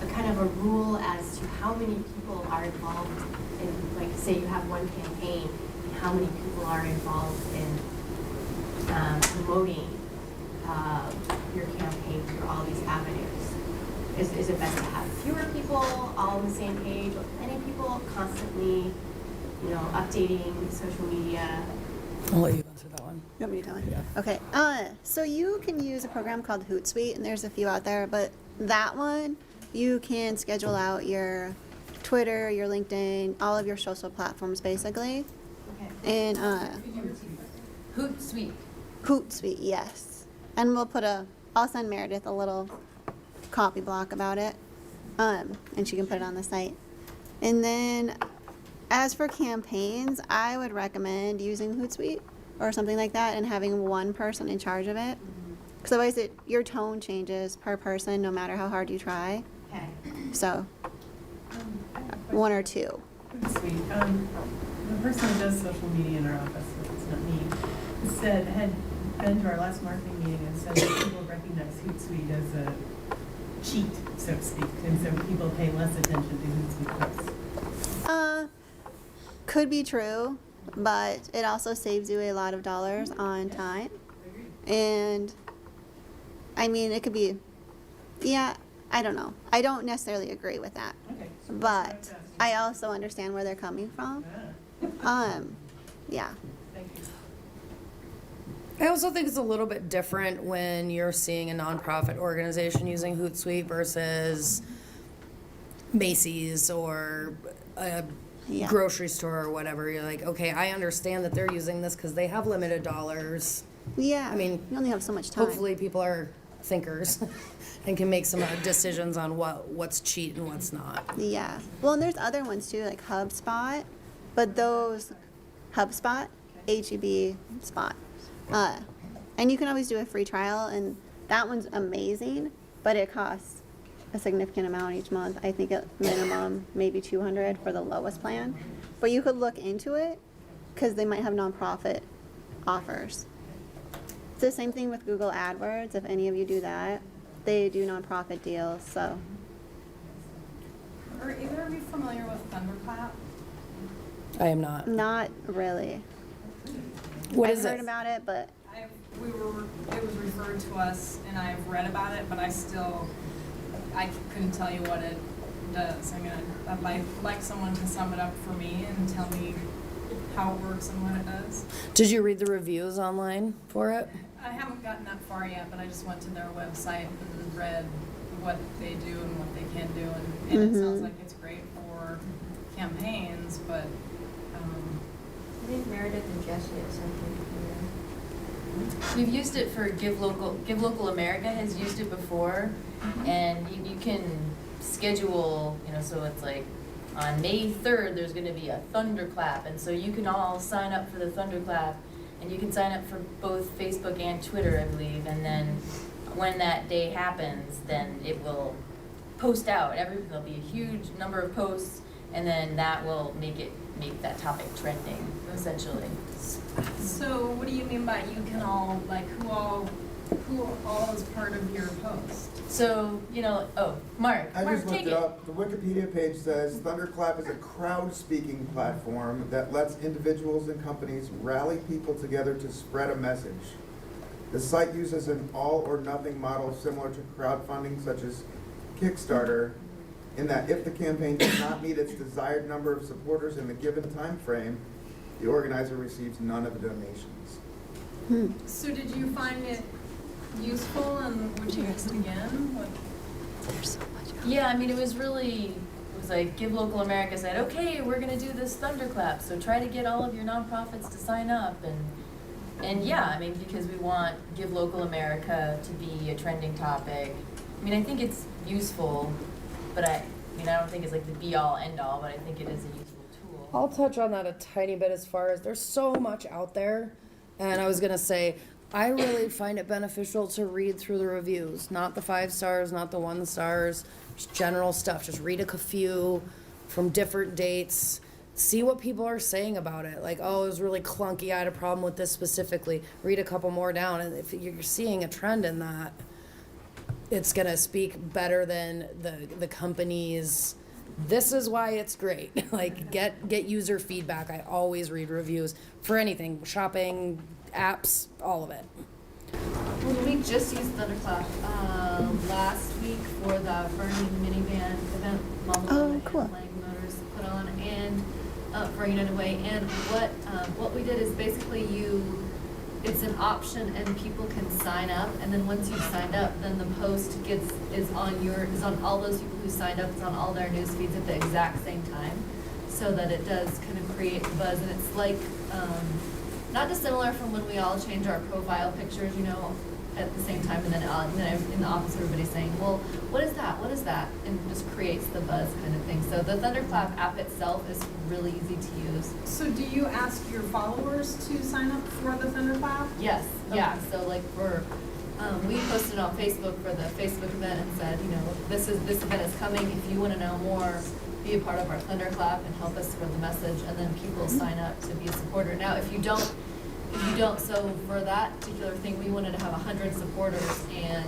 a kind of a rule as to how many people are involved in, like, say you have one campaign, and how many people are involved in promoting your campaign through all these avenues? Is it best to have fewer people all on the same page, or many people constantly, updating social media? I'll let you answer that one. You want me to tell it? Yeah. Okay. So you can use a program called Hootsuite, and there's a few out there, but that one, you can schedule out your Twitter, your LinkedIn, all of your social platforms, basically. Okay. And Hootsuite. Hootsuite, yes. And I'll send Meredith a little copy block about it. and she can put it on the site. And then, as for campaigns, I would recommend using Hootsuite or something like that and having one person in charge of it. Because otherwise your tone changes per person no matter how hard you try. Okay. So, one or two. Hootsuite. The person who does social media in our office, it's not me, had been to our last marketing meeting and said that people recognize Hootsuite as a cheat, so to speak, and so people pay less attention to Hootsuite posts. Could be true, but it also saves you a lot of dollars on time. And, I mean, it could be, yeah, I don't know. I don't necessarily agree with that. Okay. But I also understand where they're coming from. Yeah. Thank you. I also think it's a little bit different when you're seeing a nonprofit organization using Hootsuite versus Macy's or a grocery store or whatever. You're like, okay, I understand that they're using this because they have limited dollars. Yeah. I mean, you only have so much time. Hopefully people are thinkers and can make some decisions on what's cheat and what's not. Yeah. Well, and there's other ones too, like HubSpot, but those HubSpot, HEB Spot. And you can always do a free trial, and that one's amazing, but it costs a significant amount each month. I think at minimum maybe $200 for the lowest plan. But you could look into it because they might have nonprofit offers. It's the same thing with Google AdWords. If any of you do that, they do nonprofit deals. So. Are either of you familiar with Thunderclap? I am not. Not really. What I've heard about it, but it was referred to us, and I've read about it, but I couldn't tell you what it does. I'd like someone to sum it up for me and tell me how it works and what it does. Did you read the reviews online for it? I haven't gotten that far yet, but I just went to their website and read what they do and what they can do, and it sounds like it's great for campaigns, but I think Meredith and Jesse have something. We've used it for Give Local America has used it before, and you can schedule, so it's like on May 3rd there's going to be a thunderclap, and so you can all sign up for the thunderclap, and you can sign up for both Facebook and Twitter, I believe, and then when that day happens, then it will post out. There'll be a huge number of posts, and then that will make that topic trending, essentially. So what do you mean by you can all, like, who all is part of your post? So, Mark. I just looked take it up. The Wikipedia page says Thunderclap is a crowd-speaking platform that lets individuals and companies rally people together to spread a message. The site uses an all-or-nothing model similar to crowdfunding, such as Kickstarter, in that if the campaign does not meet its desired number of supporters in the given time frame, the organizer receives none of the donations. So did you find it useful, and would you use it again? there's so much. Yeah, I mean, it was like Give Local America said, okay, we're gonna do this thunderclap, so try to get all of your nonprofits to sign up, and yeah, I mean, because we want Give Local America to be a trending topic. I mean, I think it's useful, but I don't think it's like the be-all, end-all, but I think it is a useful tool. I'll touch on that a tiny bit as far as there's so much out there. And I was going to say, I really find it beneficial to read through the reviews, not the 5 stars, not the 1 stars, just general stuff. Just read a few from different dates. See what people are saying about it. Like, oh, it was really clunky. I had a problem with this specifically. Read a couple more down. And if you're seeing a trend in that, it's going to speak better than the company's, this is why it's great. Like, get user feedback. I always read reviews for anything, shopping, apps, all of it. Well, we just used Thunderclap last week for the Burning Minivan event Mama cool. and Flying Motors put on, and for United Way. And what we did is basically it's an option, and people can sign up, and then once you've signed up, then the post is on all those people who signed up. It's on all their news feeds at the exact same time, so that it does kind of create buzz. And it's like not dissimilar from when we all change our profile pictures, at the same time, and then in the office, everybody's saying, well, what is that? What is that? And it just creates the buzz kind of thing. So the Thunderclap app itself is really easy to use. So do you ask your followers to sign up for the Thunderclap? Yes, yeah. So like we posted on Facebook for the Facebook event and said, you know, this event is coming. If you want to know more, be a part of our Thunderclap and help us spread the message. And then people sign up to be a supporter. Now, if you don't, so for that particular thing, we wanted to have 100 supporters, and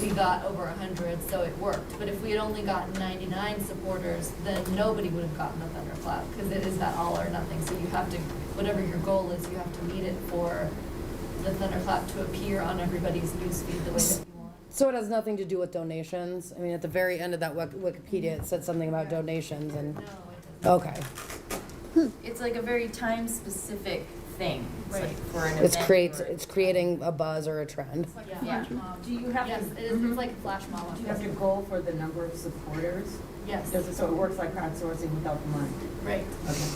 we got over 100, so it worked. But if we had only gotten 99 supporters, then nobody would have gotten the Thunderclap, because it is that all or nothing. So you have to, whatever your goal is, you have to meet it for the Thunderclap to appear on everybody's newsfeed the way that you want. So it has nothing to do with donations? I mean, at the very end of that Wikipedia, it said something about donations and. No, it doesn't. Okay. It's like a very time-specific thing. It's like for an It's event. it's creating a buzz or a trend. It's like Yeah. a flash mob. Do you have Yes, to, it is. It's like a flash mob. do you have to goal for the number of supporters? Yes. So it works like crowdsourcing without the money? Right. Okay.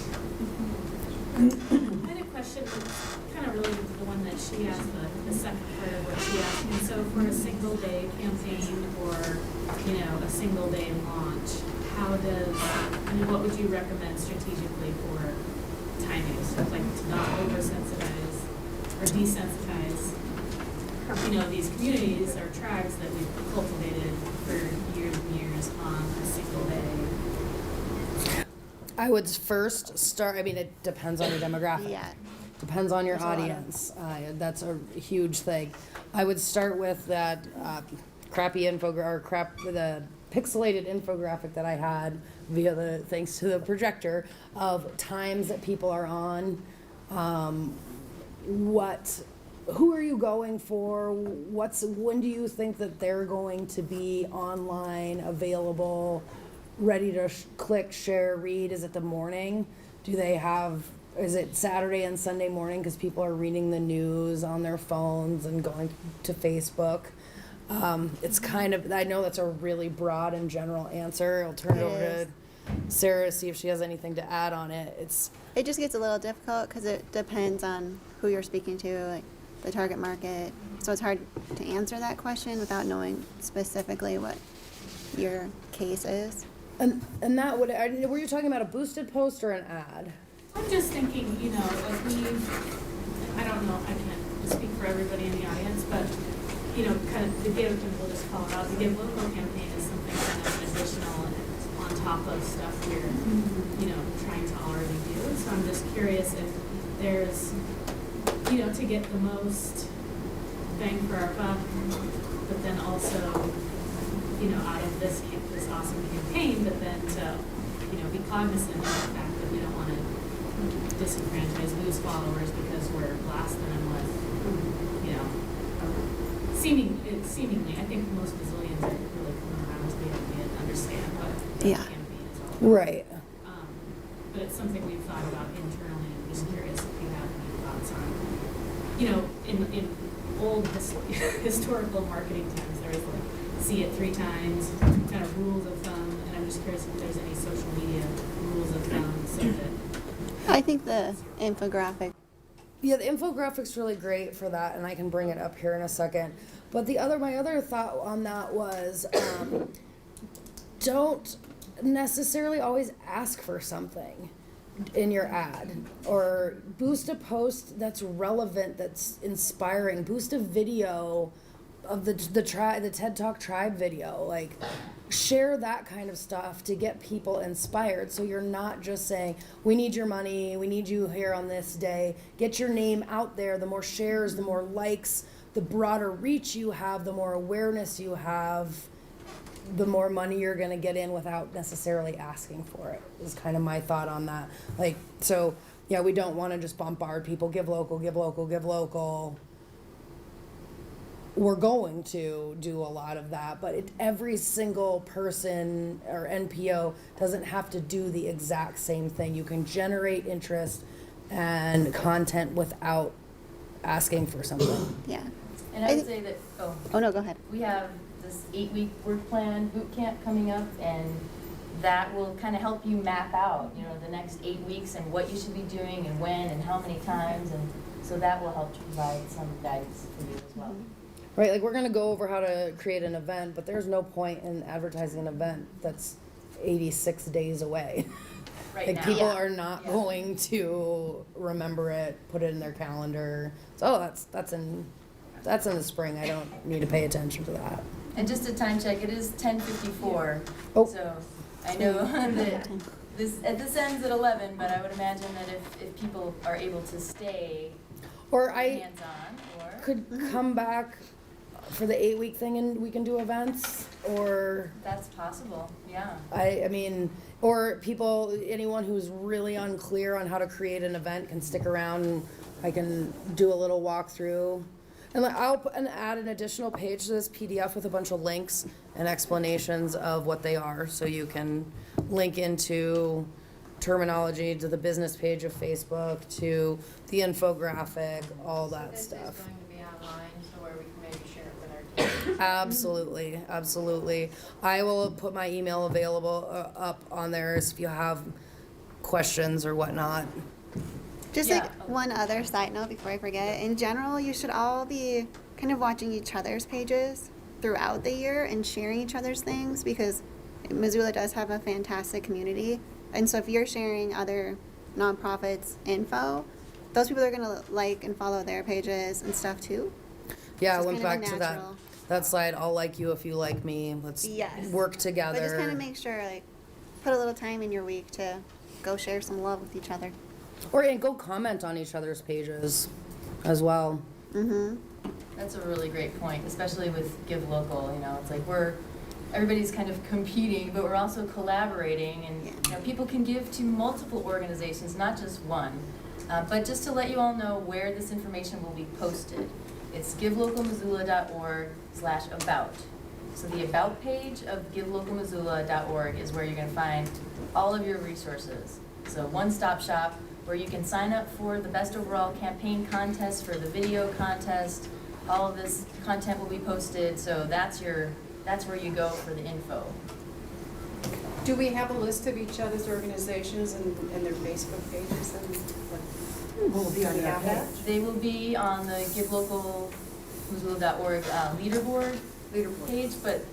I had a question that's kind of related to the one that she asked, the second part of what she asked me. So for a single day campaign or, you know, a single day launch, what would you recommend strategically for timing? So like to not oversensitize or desensitize, you know, these communities or tribes that we've cultivated for years and years on a single day. I would first start, I mean, it depends on your demographic. Yeah. Depends on your There's a lot of- audience. That's a huge thing. I would start with that crappy the pixelated infographic that I had thanks to the projector of times that people are on. Who are you going for? When do you think that they're going to be online, available, ready to click, share, read? Is it the morning? Is it Saturday and Sunday morning because people are reading the news on their phones and going to Facebook? It's kind of, I know that's a really broad and general answer. I'll turn it over to Sarah, see if she has anything to add on it. It just gets a little difficult because it depends on who you're speaking to, like the target market. So it's hard to answer that question without knowing specifically what your case is. And that were you talking about a boosted post or an ad? I'm just thinking, you know, like I don't know, I can't speak for everybody in the audience, but, you know, kind of the Give, and we'll just call it out, the Give Local campaign is something kind of additional and on top of stuff we're, you know, trying to already do. So I'm just curious if there's, you know, to get the most bang for our buck, but then also, you know, out of this awesome campaign, but then to, you know, be cognizant of the fact that we don't want to disenfranchise, lose followers because we're blasting them with, you know, seemingly, I think most Missoulians are really coming around to be able to understand what the campaign is all about. Right. But it's something we've thought about internally, and I'm just curious if you have any thoughts on, you know, in old historical marketing times, there was like, see it 3 times, kind of rules of thumb, and I'm just curious if there's any social media rules of thumb so that. I think the infographic. Yeah, the infographic's really great for that, and I can bring it up here in a second. But my other thought on that was, don't necessarily always ask for something in your ad, or boost a post that's relevant, that's inspiring. Boost a video of the TED Talk Tribe video, like share that kind of stuff to get people inspired. So you're not just saying, we need your money, we need you here on this day. Get your name out there. The more shares, the more likes, the broader reach you have, the more awareness you have, the more money you're going to get in without necessarily asking for it, is kind of my thought on that. Like, so yeah, we don't want to just bombard people, give local, give local, give local. We're going to do a lot of that, but every single person or NPO doesn't have to do the exact same thing. You can generate interest and content without asking for something. Yeah. And I would say that, Oh, no, go ahead. we have this 8-week work plan boot camp coming up, and that will kind of help you map out, you know, the next 8 weeks and what you should be doing and when and how many times, and so that will help to provide some guidance for you as well. Right, like we're gonna go over how to create an event, but there's no point in advertising an event that's 86 days away. Right Like now. people Yeah. are not Yeah. going to remember it, put it in their calendar. So, oh, that's in the spring. I don't need to pay attention to that. And just a time check, it is 10:54. Oh. So I know that this ends at 11, but I would imagine that if people are able to stay Or I hands-on, or could come back for the 8-week thing and we can do events, or that's possible, yeah. I mean, or people, anyone who's really unclear on how to create an event can stick around and I can do a little walkthrough. And I'll add an additional page to this PDF with a bunch of links and explanations of what they are, so you can link into terminology to the business page of Facebook, to the infographic, all that stuff. This is going to be online, so where we can maybe share it with our team. Absolutely, absolutely. I will put my email available up on there if you have questions or whatnot. Just Yeah. like one other side note before I forget, in general, you should all be kind of watching each other's pages throughout the year and sharing each other's things, because Missoula does have a fantastic community. And so if you're sharing other nonprofits info, those people are going to like and follow their pages and stuff too. Yeah, I Just went kind of back a to that natural- slide. I'll like you if you like me. Let's Yes. work together. But just kind of make sure, like, put a little time in your week to go share some love with each other. and go comment on each other's pages as well. Mm-hmm. That's a really great point, especially with Give Local, you know, it's like everybody's kind of competing, but we're also collaborating, and, you know, people can give to multiple organizations, not just one. But just to let you all know where this information will be posted, it's givelocalmissoula.org/about. So the About page of givelocalmissoula.org is where you're gonna find all of your resources. So one-stop shop where you can sign up for the Best Overall Campaign contest, for the video contest. All of this content will be posted, so that's where you go for the info. Do we have a list of each other's organizations and their Facebook pages and what? Will be on Do we that have that? They will be on the givelocalmissoula.org leaderboard page, but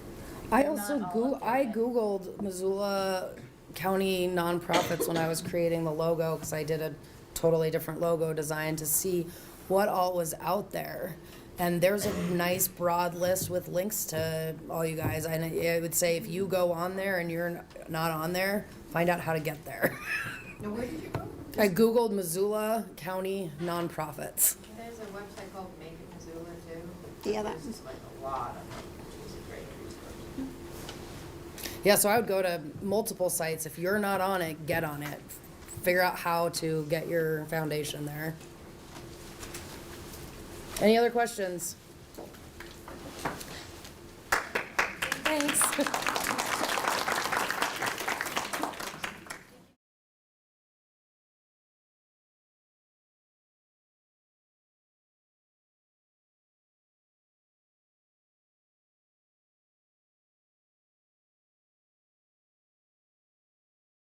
I they're also not all up there yet. Googled Missoula County nonprofits when I was creating the logo, because I did a totally different logo design to see what all was out there. And there's a nice broad list with links to all you guys. And I would say if you go on there and you're not on there, find out how to get there. Now, where did you go? I Googled Missoula County nonprofits. There's a website called Make It Missoula too. Yeah, that. There's like a lot of them, which is a great resource. Yeah, so I would go to multiple sites. If you're not on it, get on it. Figure out how to get your foundation there. Any other questions? Thanks.